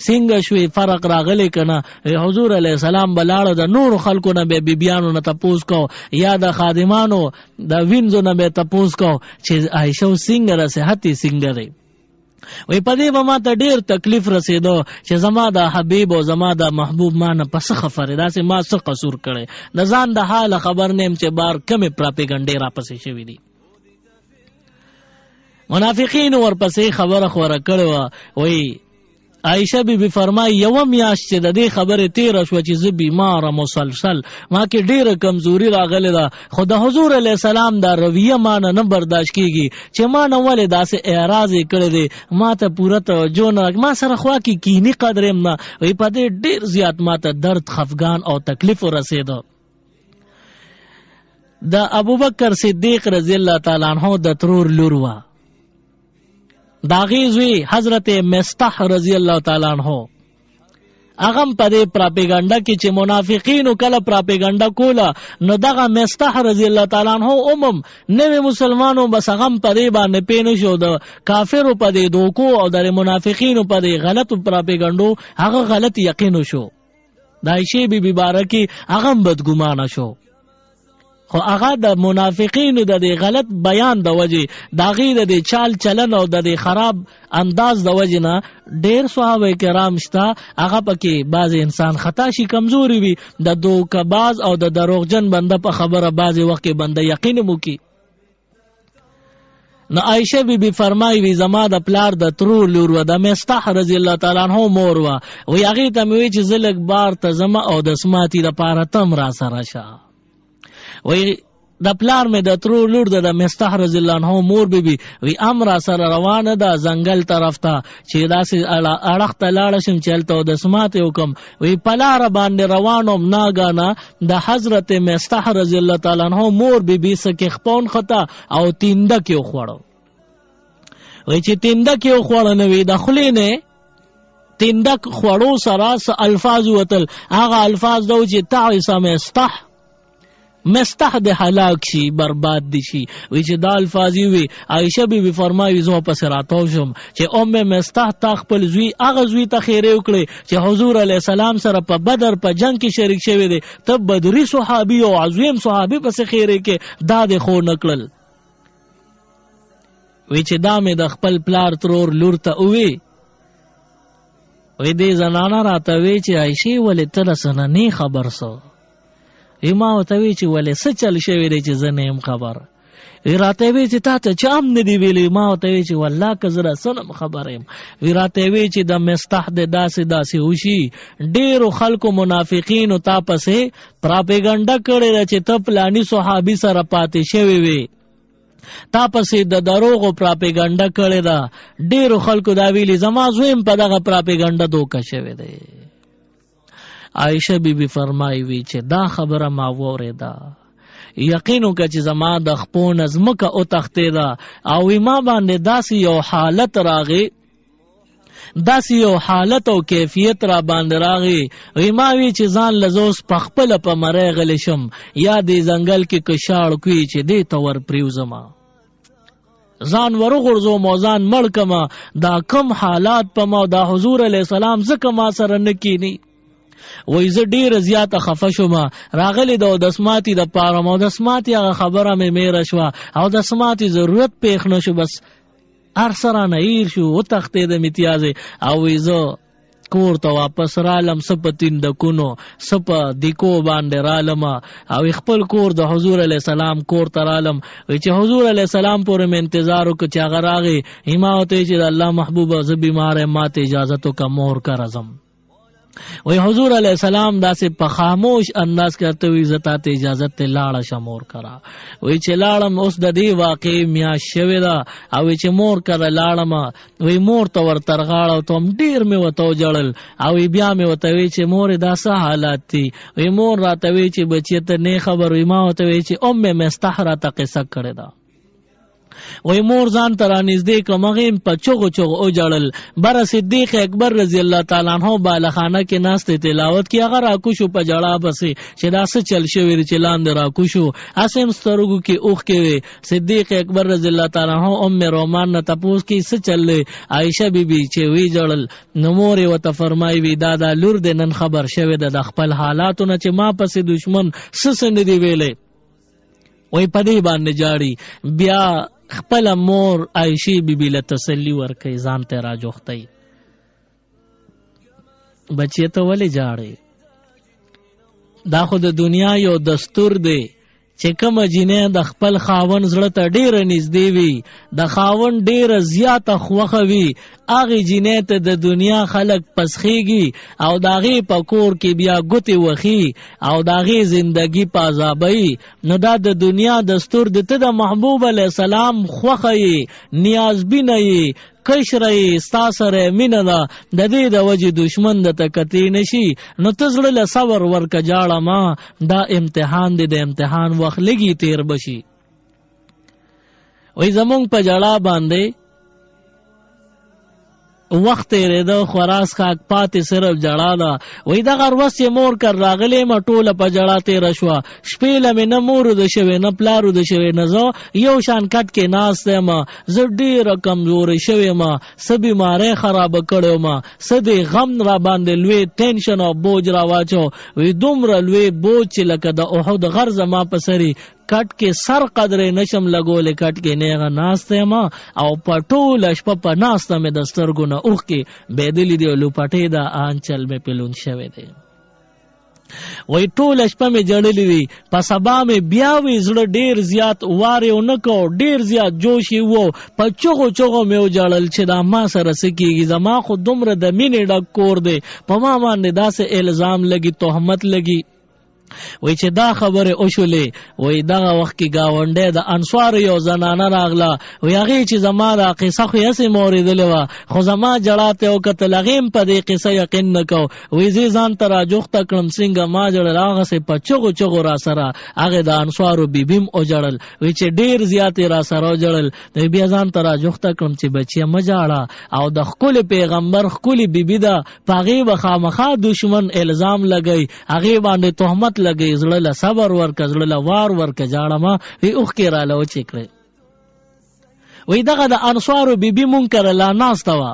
A: څنګه شوي فرق راغلی کنه. حضور علیہ السلام بلاړه د نور خلکو نه به بیبيانو نه تپوس کو یا د خادمانو د وینځو نه به تپوس کو چې عائشه څنګه را صحت څنګه دی. وی پدې به ما ته ډیر تکلیف رسیدو چې زما د حبیب او زما د محبوب ما نه پس خبره داسې ما څه قصور کړي د ځان د حال خبر نیم چې بار کمه پراپګاندا را پسې شوی دي. منافقین ورپسې خبره خوره کړو. وی عائشہ بی بی فرمای یو میاش چې د دې خبره تیر شو چې زه بیمار مسلسل ما کې ډیره کمزوري راغله ده خو د حضور علیہ السلام دا رویه ما نه برداشت کیږي چې ما نه ولې داسې اعراض کړی دی ما ته پوره توجه نه ما سره خوا کې کینی قدرم نه وي په دې ډیر زیات ما ته درد خفګان او تکلیف ورسېده. د ابوبکر صدیق رضی الله تعالی عنہ د ترور لوروا داغیزوی حضرت مستح رضی اللہ تعالی عنہ اغم پدې پراپګاندا کې چې منافقینو کله پراپګاندا کولا نو دغه مستح رضی الله تعالی عنہ نوې مسلمانو بس اغم پدې باندې پېنه شو د کافرو پدې دوکو او د منافقینو پدې غلط پراپګاندو هغه غلط یقین شو. د عائشہ بی بی بارکی اغم بدګمانه شو خو هغه د منافقینو د غلط بیان د وجه داغي د چال چلن او د خراب انداز د وجه نه ډیر صحابه کرام شتا هغه پکې بعض انسان خطا شي کمزوري وي د دوکباز او د دروغجن بنده په خبره بعض وخت بنده یقین مو کی. نو عائشہ بی بی فرمای وی زما د پلار د ترور لور و د مستح رضی الله تعالی عنہ مور و وی هغه ته وی چې زلک بار ته زما او د سماتی د پاره تم را سره شه وی د پلار مې د ترور لور د مستح رضی الله عنه مور بیبي وی امر سره روانه ده ځنګل طرف ته چې داسې اړخ ته لاړه شم چې هلته د سمات وکم وی په لاره باندې روانم ناګانه د حضرت مستح رضی الله تعالی عنه مور بیبي سکه خپون خطا او تینده کې وخوړو وی چې تینده کې وخوړ نو وی د خلې نه تینده خوړو سره س الفاظ وتل هغه الفاظ دو چې تعیس مستح د هلاک شي برباد دي شي وی چې دا الفاظ وی عائشه بی بی فرمایي زه پس راتاو شم چې ام مستح تا خپل زوی هغه زوی ته خیره وکړي چې حضور علی السلام سره په بدر په جنگ کې شریک شوی دی ته بدری صحابي او عظیم صحابي پس خیره کې دا د خو نکړل وی چې دا مې د خپل پلار ترور لور ته وی دې زنانه راته وی چې عائشه ولې تر سره نه خبر سو ما ورته وی چې ولې څه چل شوی دی چې زه نه یم خبر راته وی چې تا ته چا هم نه دی ویلی ما ورته وی چې والله که زه راسنم خبر یم راته وی چې د مستح د داسې وشي ډېرو خلکو منافقینو تا پسې پراپیګنډه کړې ده چې ته پلاني صحابي سره پاتې شوی وی تا پسې د دروغو پراپیګنډه کړې ده ډېرو خلکو دا ویلي زما زویم په دغه پراپیګنډه دوکه شوی دی عائشه بی بی فرمایي وی چې دا خبره ما واورېده یقین وکړه چې زما د خپو نه ځمکه وتښتېده او ما باندې داسې یو حالت راغی داسې یو حالت او کیفیت را باندې راغی ما وی چې ځان لزوس په خپله په مری غلی شم یا دې ځنګل کې کشاړ کوي چې دې ته ور پریوزما ځان ورغورځوم او ځان مړ کما دا کم حالات په ما دا حضور علیه السلام ځکه ما سره نه کینی وای زه ډیره زیاته خفه شوم راغلی د سماتی د پاره مو د سماتی هغه خبره مې میره شوه او د سماتی ضرورت پیښ نشو بس هر سره نه ایر شو وتښتېد امتیازې او وی زه کور ته واپس رالم سپ تیندکونو سپ دیکو باندې رالم او خپل کور د حضور علی السلام کور ته رالم چې حضور علی السلام پورې مې انتظار وکړ چې هغه راغی امامت چې الله محبوب زه بیمار ماته اجازه تو کا مهر کا رزم وی حضور علیہ السلام داسې په خاموش انداز کرتے وی زتا ته اجازت ته لاړه شمور کرا وی چې لاړم اوس د دې واقع میا شوی دا او چې مور کړه لاړم وی مور ته ور ترغاړو ته ډیر مې وته جړل او بیا مې وته وی چې مور داسه حالات دي وی مور راته وی چې بچی ته نه خبر وی ما وته وی چې ام مستحره ته قصه کړې ده وی مور ځان تر نږدې کومغیم په چغو او جړل بر صدیق اکبر رضی الله تعالی عنہ بالخانه کې ناست تلاوت کی هغه را کوشو په جړه بسې چې دا څه چل شوی چې لاندې را کوشو اسیم سترګو کې اوخ کې وی صدیق اکبر رضی الله تعالی عنہ ام رومان نه تپوس کې څه چلې عائشه بیبي چې وی جړل نو مور یې وته فرمایي وی دا لور د نن خبر شوی د خپل حالاتونه چې ما پسې دشمن سسند دی ویلې وی پدې باندې جاړي بیا خپل مور عائشی بیبی له تسلی ورکړي ځان ته راجوختي بچی ته ولې جاړي دا خو د دنیا یو دستور دی چې کوم جنې د خپل خاون زړه ته ډیره نږدې وي د خاون ډیره زیاته خوخه وي هغه جنې ته د دنیا خلک پسخيږي او داغي پکور کې بیا ګوتې وخی او داغي زندگی په عذابي نو دا د دنیا دستور د ته د محبوب علی السلام خوخه نیاز بیني کشرای ستاسره مینه ده د دې د وجه دشمن د تکتی نشي نو تزړه له صبر ورک جاړه ما دا امتحان دی د امتحان وخت لګي تیر بشي وای زمونږ په جړه باندې وخت یې د خراس خاک پاتې صرف جړه ده وای د غروس مور کر راغلې مټوله په جړه تیر شو شپې لمه نه مور د شوي نه پلارو د شوي نه زو یو شان کټ کې ناس ما زه ډیر کمزور شوي ما سبي ماره خراب کړو ما سدي غم را باندې لوی ټینشن او بوج را واچو وی دومره لوی بوج لکه د احد غرض ما پسري کټ کې سر قدرې نشم لګولې کټ کې نیغه ناسته ما او پټول شپه په ناسته مې دسترګو نه اوخ کې بيدلی دی لوپټې دا انچل مې پلون شوه دی وای ټول شپه مې جړلې وی په سبا مې بیا وی زړه ډیر زیات واره نکو ډیر زیات جوشي وو په چغو مې جړل چې دا ما سره سکیږي زما خو دومره د مینې ډک کور دی په ما باندې داسې الزام لګي تهمت لګي وای چې دا خبره وشولې وای دغه وخت کې گاونډی د انصار یو زنانه راغله وای هغه چې زما دا قصه خو یې موریدلې و خو زما جړاته او کتل غیم په دې قصه یقین نکو وای زی ځان تر جوخته کړم څنګه ما جړل هغه سه پچغو چغو را سره هغه د انصارو بیبیم او جړل وای چې ډیر زیات را سره جړل د بیا ځان تر جوخته کړم چې بچي مجاړه او د خپل پیغمبر خپل بیبی دا پاغي وخامخه دشمن الزام لګی هغه باندې تهمت لګی زړه له صبر ورکه زړه له وار ورکه جاړه ما وی اوخ کې را لو چې کړې وی دغه د انصارو بیبي منکر لا ناسته وا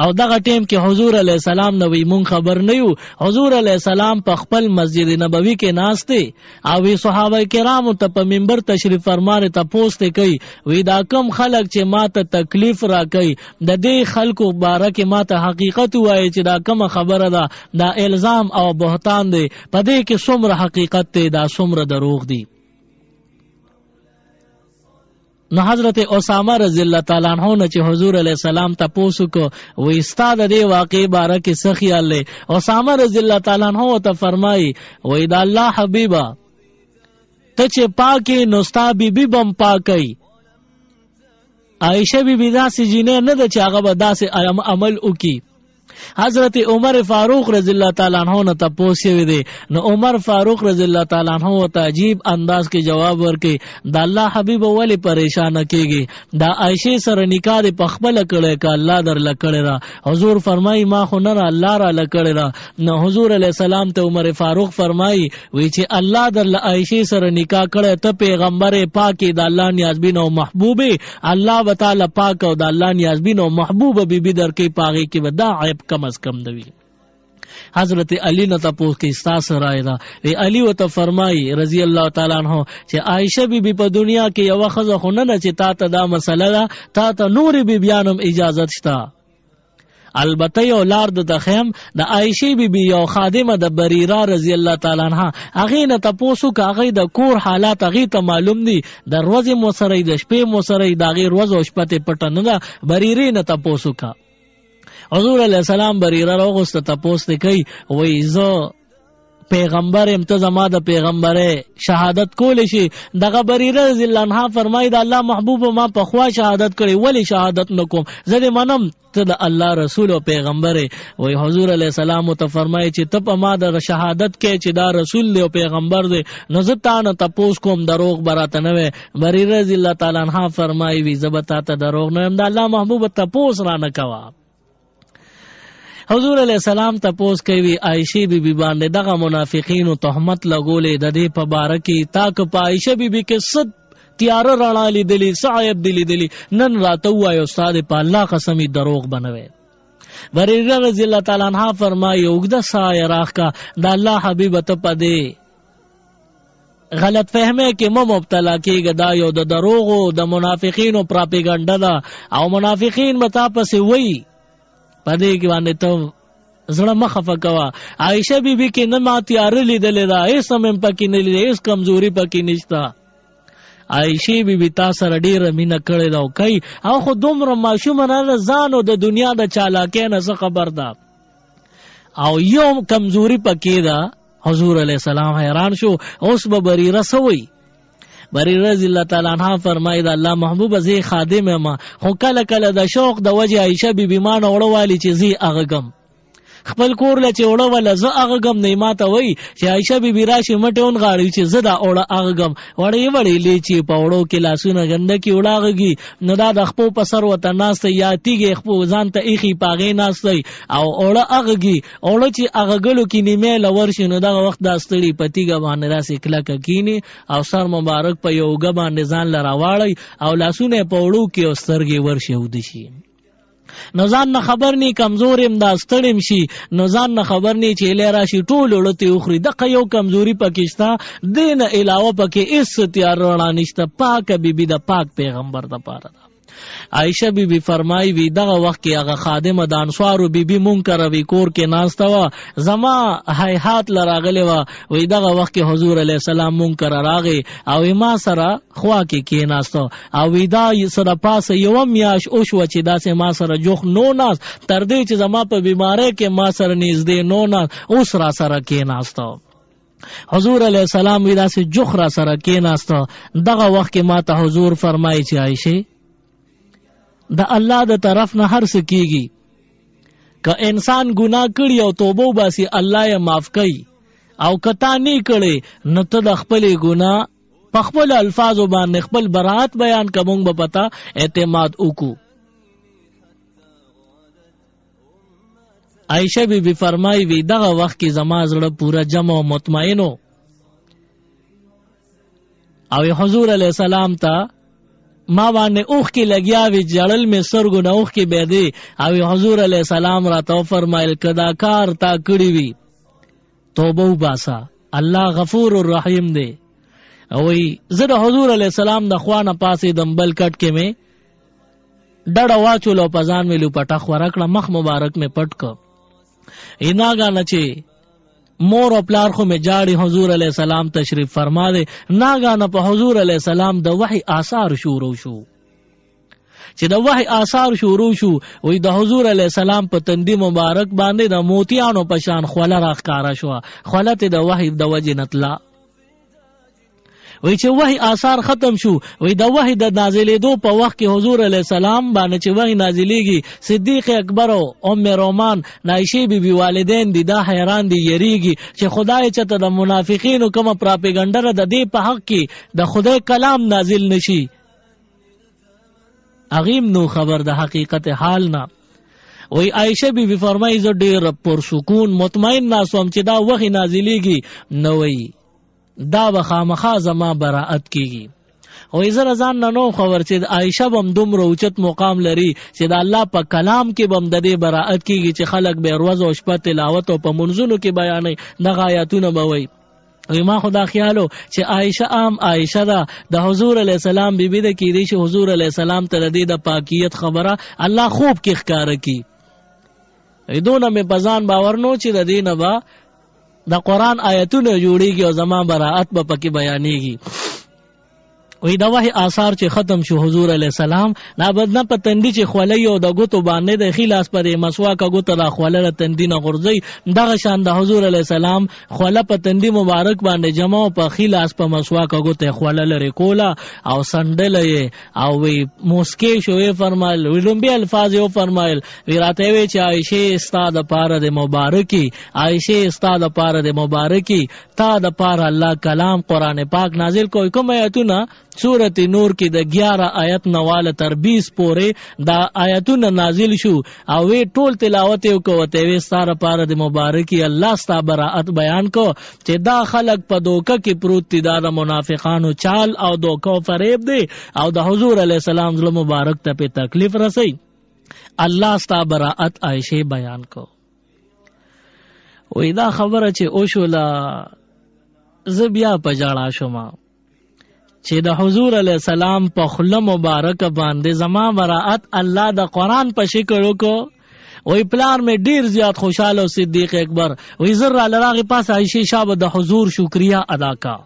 A: او دغه ټیم کې حضور علی السلام نو وی مون خبر نه یو حضور علی السلام په خپل مسجد نبوي کې ناشته او وی صحابه کرام ته په منبر تشریف فرمانه ته پوسټ کوي وی دا کم خلک چې ماته تکلیف را کوي د دې خلکو بارکه ماته حقیقت وایي چې دا کم خبره ده دا الزام او بهتان دی په دې کې څومره حقیقت دی دا څومره دروغ دی نو حضرت اسامه رضی الله تعالی عنہ نه چې حضور علیہ السلام تاسو کو و استاد دې واقع باره کې سخیال له اسامه رضی الله تعالی عنہ ته فرمایي و دا الله حبیبا ته چې پاکي نوستا بیبي بم پاکي عائشہ بیبي داسې جنې نه د چاغه به داسې عمل وکي حضرت عمر فاروق رضی الله تعالی عنہ نه تاسو وی دي نو عمر فاروق رضی الله تعالی عنہ ته عجیب انداز کې جواب ورکړي دا الله حبیب ولی پریشان کیږي دا عائشہ سره نکاح په خپل کړه ک الله در لکړه را حضور فرمای ما خو نه الله را لکړه را نو حضور علی السلام ته عمر فاروق فرمای وی چې الله در عائشہ سره نکاح کړه ته پیغمبر پاک د الله نیازبین او محبوب الله تعالی پاک او د الله نیازبین او محبوب بیبي در کې پاغي کې ودا عیب کم از کم دوی حضرت علی نه تاسو کې استاس رائے دا وی علی وت فرمای رضی الله تعالی عنہ چې عائشہ بیبي په دنیا کې یو خزه خونه نه چې تا ته دا مسله ده تا ته نور بیبیانم اجازه شته البته یو لار د خیم د عائشہ بیبي یو خادمه د بریره رضی الله تعالی عنها هغه نه تاسو کاغه د کور حالات هغه ته معلوم دي د ورځې مو سره د شپې مو سره د غیر ورځ او شپه ته پټ نه بریره نه تاسو کا حضور علیہ السلام بریره راغوست تاسو کوي وای زه پیغمبر امتزما د پیغمبره شهادت کول شي دغه بریره رضی الله عنها فرمایي د الله محبوب ما په خوا شهادت کړي ولی شهادت نکوم زه منم ته د الله رسول او پیغمبره وای حضور علیہ السلام ته فرمایي چې ته په ما د شهادت کې چې دا رسول دی او پیغمبر دی نو زه تانه تاسو کوم دروغ براته نه بریره رضی الله تعالی عنها فرمایي وی زبتا ته دروغ نه د الله محبوب تاسو را نه کوا حضور علیہ السلام تپوس کوي عائشہ بیبي باندې دغه منافقین او تهمت لګولې د دې په باره کې تاک په عائشہ بیبي کې صد تیار رڼا لیدلی صعب دلی نن راته وای استاد په الله قسمی دروغ بنوي بریره رضی الله تعالی عنها فرمایي وګدا سایه راخ کا د الله حبیب ته پدې غلط فهمه کې مبتلا کېږي دا یو د دروغ او د منافقین او پراپګاندا دا او منافقین متا پسې وای پدې کې باندې ته زړه مخفه کوا عائشہ بیبي کې نه ما تیار لیدل دا هیڅ هم پکې نه لیدل هیڅ کمزوري پکې نشتا عائشہ بیبي تاسو ډېر مینه کړې دا کوي او خو دومره ماشوم نه ځانو د دنیا د چالاکۍ نه خبر ده او یو کمزوري پکې دا حضور علیہ السلام حیران شو اوس به بریره سوی بریره رضی الله تعالی عنها فرمایي دا الله محبوب زی خادم ما خو کله کله د شوق د وجه عائشہ بیبي ما نه وړوالي چې زی اغغم خپل کور له چې وړول زه اغغم نه ماته وای چې عائشہ بیبي راشي مټون غاړي چې زه دا وړه اغغم وړي لیچی پاوړو کې لاسونه غنده کې وړاږي نو دا د خپل په سر وته ناست یا تیږي خپل ځان ته اخی پاغې ناست او وړه اغږي وړه چې اغغلو کې نیمه لور شنو دا وخت د استړي پتیګه باندې راسي کله کینی او سر مبارک په یو غ باندې ځان لراواړي او لاسونه پاوړو کې او سترګې ورشه ودشي نو ځان نه خبر نی کمزور ام دا ستړم شي نو ځان نه خبر نی چې لرا شي ټول ولته اخري دغه یو کمزوري پکښتا دین علاوه پکې اس تیار رڼا نشته پاک بیبي د پاک پیغمبر د پاره عائشہ بی بی فرمای وی دغه وخت کې هغه خادمه د انصارو بی بی منکر وی کور کې ناسته و زما هیحات لراغلی و وی دغه وخت کې حضور علیه السلام منکر راغی او ما سره خوا کې ناسته او وی دا سره پاسه یو میاش او شو چې داسې ما سره جوخ نو ناس تر دې چې زما په بیماری کې ما سره نږدې نو ناس اوس را سره کې ناسته حضور علیه السلام وی داسې جوخ را سره کې ناسته دغه وخت کې ما ته حضور فرمایي چې عائشه د الله د طرف نه هر څه کیږي که انسان ګناه کړي او توبه وباسي الله یې معاف کوي او کتا نه کړي نو ته د خپل ګناه په خپل الفاظو باندې خپل برائت بیان کوم به پتا اعتماد وکړو عائشہ بی بی فرمای وی دغه وخت کې زما زړه پورا جمع او مطمئنو او حضور علیہ السلام ته ما باندې اوخ کې لګیا وی جړل می سرګو نه اوخ کې بيدی او حضور علیہ السلام را تو فرمایل کدا کار تا کړی وی توبه وباسا الله غفور الرحیم دی او زه د حضور علیہ السلام د خوانه پاسې دمبل کټ کې می ډډه واچولو پزان ویلو پټه خورکړه مخ مبارک می پټ ک ایناګه نچی مور او پلار خو می جاړي حضور علیہ السلام تشریف فرما دے ناګانه په حضور علیہ السلام د وحی آثار شروع شو چې د وحی آثار شروع شو وې د حضور علیہ السلام په تندی مبارک باندې د موتیانو پشان خوله راخکارا شو خولت د وحی د وجه نتلا وی چې وحی آثار ختم شو وی د وحی د نازلېدو په وخت کې حضور علیہ السلام باندې چې وحی نازلېږي صدیق اکبر او ام رومان عائشہ بی بی والدین دي دا حیران دي یریږي چې خدای چته د منافقینو کوم پراپګاندا د دې په حق کې د خدای کلام نازل نشي اغیم نو خبر د حقیقت حال نه وی عائشہ بی بی فرمایي زه ډېر پر سکون مطمئن ناسوم چې دا وحی نازلېږي نو وی دا بخامخا زما براءت کیږي او زه ځان نه نو خبر چې عائشہ بم دومره اوچت مقام لري چې د الله په کلام کې بم د دې براءت کیږي چې خلک به روز او شپه تلاوت او په منځونو کې بیانې د آیاتونه بوي او ما خدا خیالو چې عائشہ عائشہ د حضور علیہ السلام بیبی د کیدی چې حضور علیہ السلام ته د پاکیت خبره الله خوب کې ښکارا کی ایدونه مې پزان باور نو چې د دینه با د قرآن آیتونه جوړیږي او زما براءت به پکې بیانېږي وی دا وحی آثار چې ختم شو حضور علیہ السلام نا بدنا په تندی چې خولای او د ګوتو باندې د خلاص پر مسواک ګوتو د خوله تندی نه غورځي دغه شان د حضور علیہ السلام خوله په تندی مبارک باندې جمع او په خلاص په مسواک ګوتو خوله لري کولا او سندل او وی موسکی شوې فرمایل ویلمبي الفاظ یو فرمایل وی راته وی چې عائشہ استاد پاره د مبارکی عائشہ استاد پاره د مبارکی تا د پاره الله کلام قران پاک نازل کوي کوم آیتونه سورت نور کی د 11 آیت نواله تر 20 پورې دا آیتونه نازل شو او وی ټول تلاوت یو کوته وی ستاره پاره د مبارکی الله ستا براءت بیان کو چې دا خلق په دوکه کې پروت دي دا منافقانو چال او دوکه فریب دی او د حضور علی السلام زله مبارک ته په تکلیف رسي الله ستا براءت عائشہ بیان کو وی دا خبره چې او شولا زبیا پجاړه شوما چې د حضور علیہ السلام په خله مبارک باندې زما براءت الله د قرآن په شکل وکړو وی پلار می ډیر زیات خوشاله او صدیق اکبر وی زر لراغه پاس عائشہ شابه د حضور شکریا ادا کا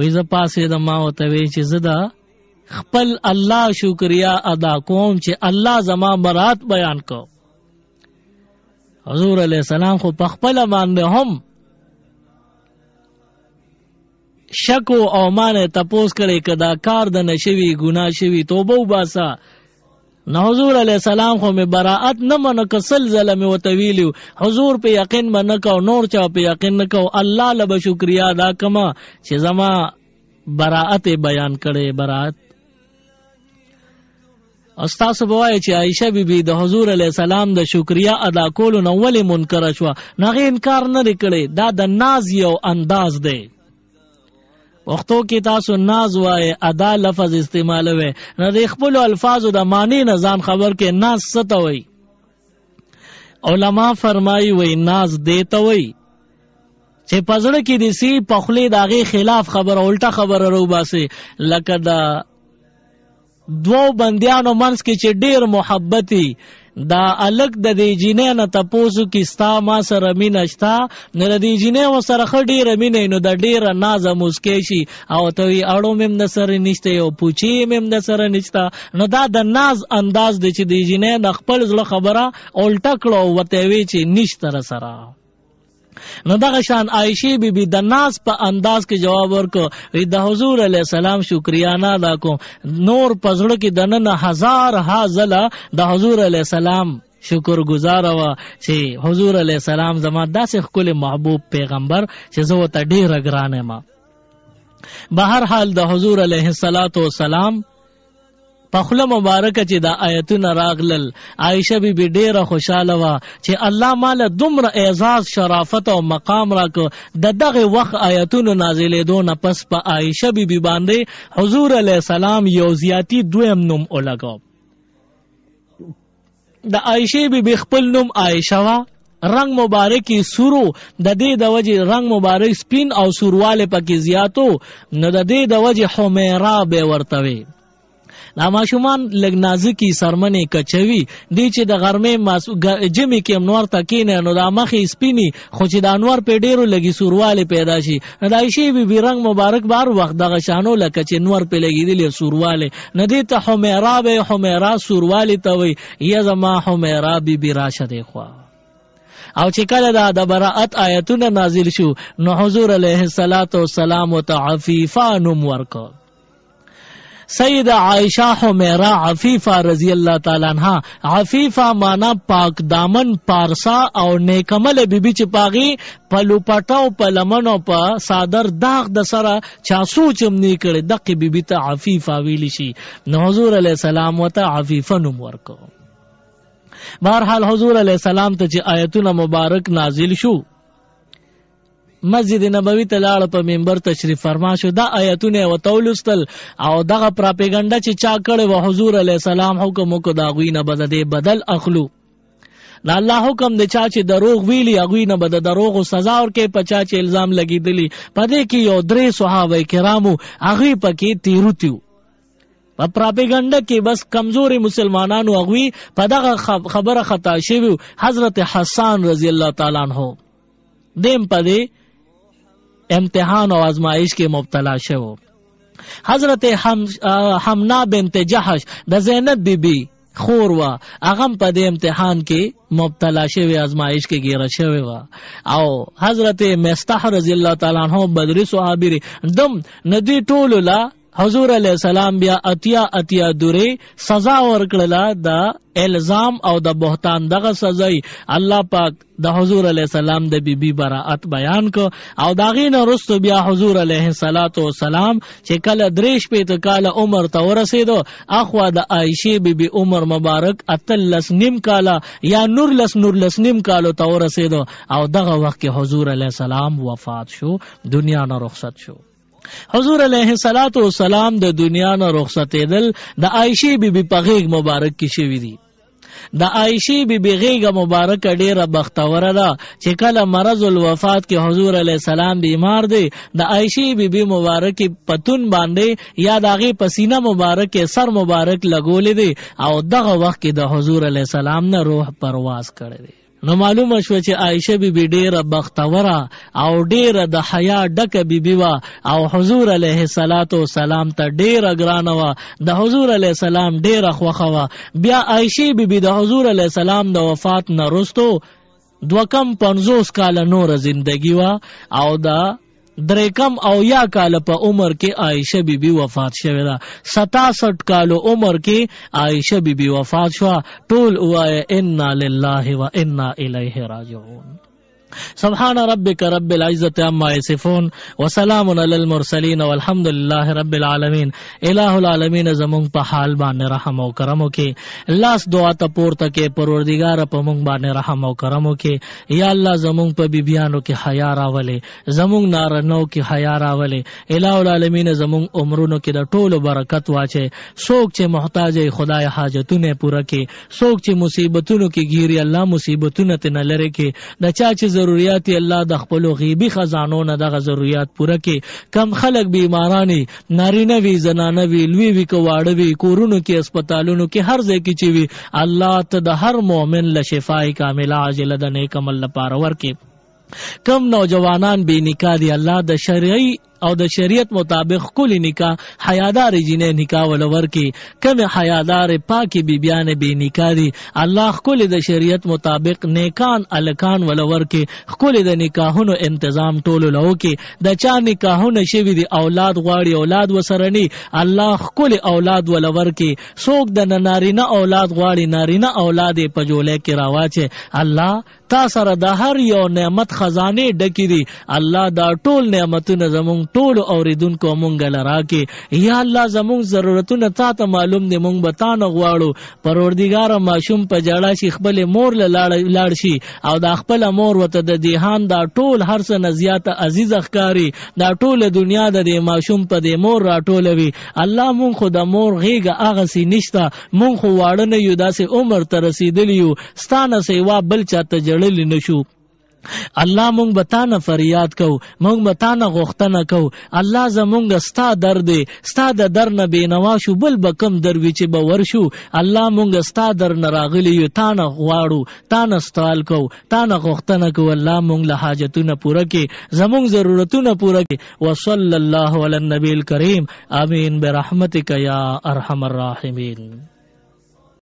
A: وی ز پاسه د ما او توی چې زدا خپل الله شکریا ادا کوم چې الله زما براءت بیان کو حضور علیہ السلام خو په خپل باندې هم شکو او مانه تپوس کړي کدا کار د نشوي ګناه شوي توبه وباسا نو حضور علیہ السلام خو می براءت نه من کسل ظلم او تویلو حضور په یقین من کو نور چا په یقین نکو الله لب شکریا ادا کما چې زما براءت بیان کړي براءت استاد بوای چې عائشہ بیبی د حضور علیہ السلام د شکریا ادا کولو نو ولې منکر شو نه انکار نه کړي دا د ناز یو انداز دی وختو کې تاسو ناز وای ادا لفظ استعمال وای نه د خپل الفاظو د معنی نه ځان خبر کې ناز ستوي علما فرمایي وای ناز دیته وای چې پزړه کې دي سی پخله داغه خلاف خبر الټا خبر رو باسي لکه دا دوو بندیانو منځ کې چې ډیر محبتي دا الک د دې جینې نه تپوسو کې ستا ما سره مینه شته نو د دې جینې ورسره ښه ډېره مینه نو د ډېره نازه موسکی شي او ته وایي اړو مې هم د سره نشته او پوچې مې هم د سره نشته نو دا د ناز انداز دی چې د جینې د خپل زړه خبره الټه کړه او ورته وایي چې نشته رسره. نو دغه شان عائشې بیبي د ناز په انداز کې جواب ورکړ د حضور علیه السلام شکریا نه ادا کوم نور په زړه کې دننه هزار ځله د حضور علیه السلام شکر گزار و چې حضور علیه السلام زما داسې ښکلی محبوب پیغمبر چې زه ورته ډېره ګران یم. به هر حال د حضور علیه السلام په خوله مبارکه چې دا آیتونه راغلل عایشه بیبي ډېره خوشحاله وه چې الله ماله دومره اعزاز شرافت او مقام راکړ. د دغه وخت آیتونو نازلېدو نه پس په عایشه بیبي باندې حضور علیه السلام یو زیاتی دویم نوم ولګاو. د عایشې بیبي خپل نوم عایشه وه، رنگ مبارکی سورو د دې د وجه رنگ مبارک سپین او سورواله پکې زیاتو نو د دې د وجه حمیرا به ورتوي. دا ماشومان لږ نازکي سرمنې کچوي دی چې د غرمې جمعې کې انوار ته کینې نو دا مخې سپینې خو چې د انوار په ډېرو لګي سورواله پیدا شي نو د عایشې بیبي رنگ مبارک بار وخت دغه شانو لکه چې انوار په لګېدلې سورواله نو دې ته حمیرا به حمیرا سورواله ته وایي یا زما حمیرا بیبي راشه دی خوا. او چې کله د براءت آیتونه نازل شو نو حضور علیه السلام ته عفیفه نوم ورکړ. سید عائشہ حمیرہ عفیفہ رضی اللہ تعالی عنہ. عفیفہ مانا پاک دامن پارسا او نیکمل بیبی چې پاغي پلو پټاو په لمنو په صادر داغ د سره چا سوچم نه کړي دغه بیبی ته عفیفہ ویل شي نو حضور علیہ السلام وته عفیفہ نوم ورکو. بهرحال حضور علیہ السلام ته چې آیتونه مبارک نازل شو مسجد نبوی ته لاړ په منبر تشریف فرما شو دا آیتونه وتولستل او دغه پراپګاندا چې چا کړي و حضور علیه السلام حکم وکړ دا غوی نه بدل بدل اخلو دا الله حکم د چا چې دروغ ویلی غوی نه بد دروغ او سزا ورکې پچا چې الزام لګیدلی پدې کې یو درې صحابه کرامو هغه پکې تیروتیو په پراپګاندا کې بس کمزوري مسلمانانو غوی په دغه خبره خطا شوی حضرت حسان رضی الله تعالی عنہ دیم پدې امتحان او آزمائش کې مبتلا شو. حضرت حمنا بنت جحش د زینب بیبی خور وا اغم په دې امتحان کې مبتلا شوی آزمائش کې ګیره شوی وا او حضرت مستح رضی الله تعالی عنہ بدری صحابی دم ندی ټولو لا حضور علیہ السلام بیا اتیا دوری سزا ورکړه د الزام او د بهتان دغه سزای الله پاک د حضور علیہ السلام د بیبي براءت بیان کو او داغې نه رستو بیا حضور علیہ السلام چې کله دریش په کاله عمر ته ورسېدو اخوا د عائشې بیبي عمر مبارک اتلس نیم کاله یا نورلس نیم کالو ته ورسېدو او دغه وخت کې حضور علیہ السلام وفات شو دنیا نه رخصت شو. حضور علیہ السلام د دنیا نه رخصتېدل د عائشې بیبي په غیږ مبارک کې شوي دي. د عائشې بیبي غیږ مبارک ډیره بختوره ده چې کله مرض الوفات کې حضور علیہ السلام بیمار دی د عائشې بیبي مبارک پتون باندې یا د هغې پسینه مبارک سر مبارک لګولې دی او دغه وخت کې د حضور علیہ السلام نه روح پرواز کړی دی. نو معلومه شو چې عائشه بیبي ډیره بختوره او ډیره د حیا ډکه بیبي وا او حضور علیه السلام ته ډیره ګرانه وا د حضور علیه السلام ډیره خوښه وا. بیا عائشه بیبي د حضور علیه السلام د وفات نه وروسته 250 کاله نور زندگی وا او دا دریکم او یا کال په عمر کې عائشه بیبي وفات شوه دا 67 کالو عمر کې عائشه بیبي وفات شو. ټول وای انا لله و انا الیه راجعون. سبحان ربک رب العزت عما یصفون وسلام علی المرسلین والحمد لله رب العالمین. الہ العالمین زمون په حال باندې رحم او کرم وکي لاس دعا ته پورته کې پروردگار په مونږ باندې رحم او کرم وکي. یا الله زمون په بیبیانو کې حیا راولې زمون نارنو کې حیا راولې. الہ العالمین زمون عمرونو کې د ټولو برکت واچي. څوک چې محتاج خدای حاجتونه پوره کړي څوک چې مصیبتونو کې گیري الله مصیبتونه ته نه لری کې د چا چې ضرورت الله د خپل غیبی خزانو نه دغه ضرورت پوره کې. کم خلک بیمارانی نارینه وی زنانه وی لوی وی کواړه وی کورونو کې اسپیټالونو کې هر ځای کې چی وی الله ته د هر مؤمن له شفای کامله عاجله د نیک عمل لپاره ورکي. کم نوجوانان بے نکاح دی الله د شرعي او د شریعت مطابق کلی نکاح حیادار جنې نکاح ولور کې. کم حیادار پاکی بیبیان بے نکاح دی الله کلی د شریعت مطابق نیکان الکان ولور کې کلی د نکاحونو تنظیم ټولو لو کې. د چا نکاحونه شوی دی اولاد غواړي اولاد وسرنی الله کلی اولاد ولور کې. څوک د نارینه اولاد غواړي نارینه اولاد په جوله کې راواچه. الله تا سره د هر یو نعمت خزانه ډکی دی. الله دا ټول نعمتونه زمون ټول اوریدونکو مونږ لرا کې. یا الله زمون ضرورتونه تا ته معلوم دي مونږ به تا نه غواړو. پروردګار ماشوم په جړه شي خپل مور لاړ شي او دا خپل مور وته د دیهان دا ټول هر څه نزیات عزیز ښکاری دا ټول دنیا د ماشوم په د مور راټولوي. الله مونږ خو د مور غیږه هغه سي نشته مونږ خو واړه نه یو داسې عمر ته رسیدلی یو ستانه سیوا بل چاته جړل نشو. الله مونږ بتانه فریاد کو مونږ بتانه غوښتنه کو. الله زمونږ ستا درد ستا د در نه بینوا شو بل بکم دروي چې به ورشو. الله مونږ ستا در نه راغلی یو تانه غواړو تانه ستال کو تانه غوښتنه کو. الله مونږ له حاجتونه پوره کې زمونږ ضرورتونه پوره کې. وصلی الله علی النبی الکریم آمین برحمتک یا ارحم الراحمین.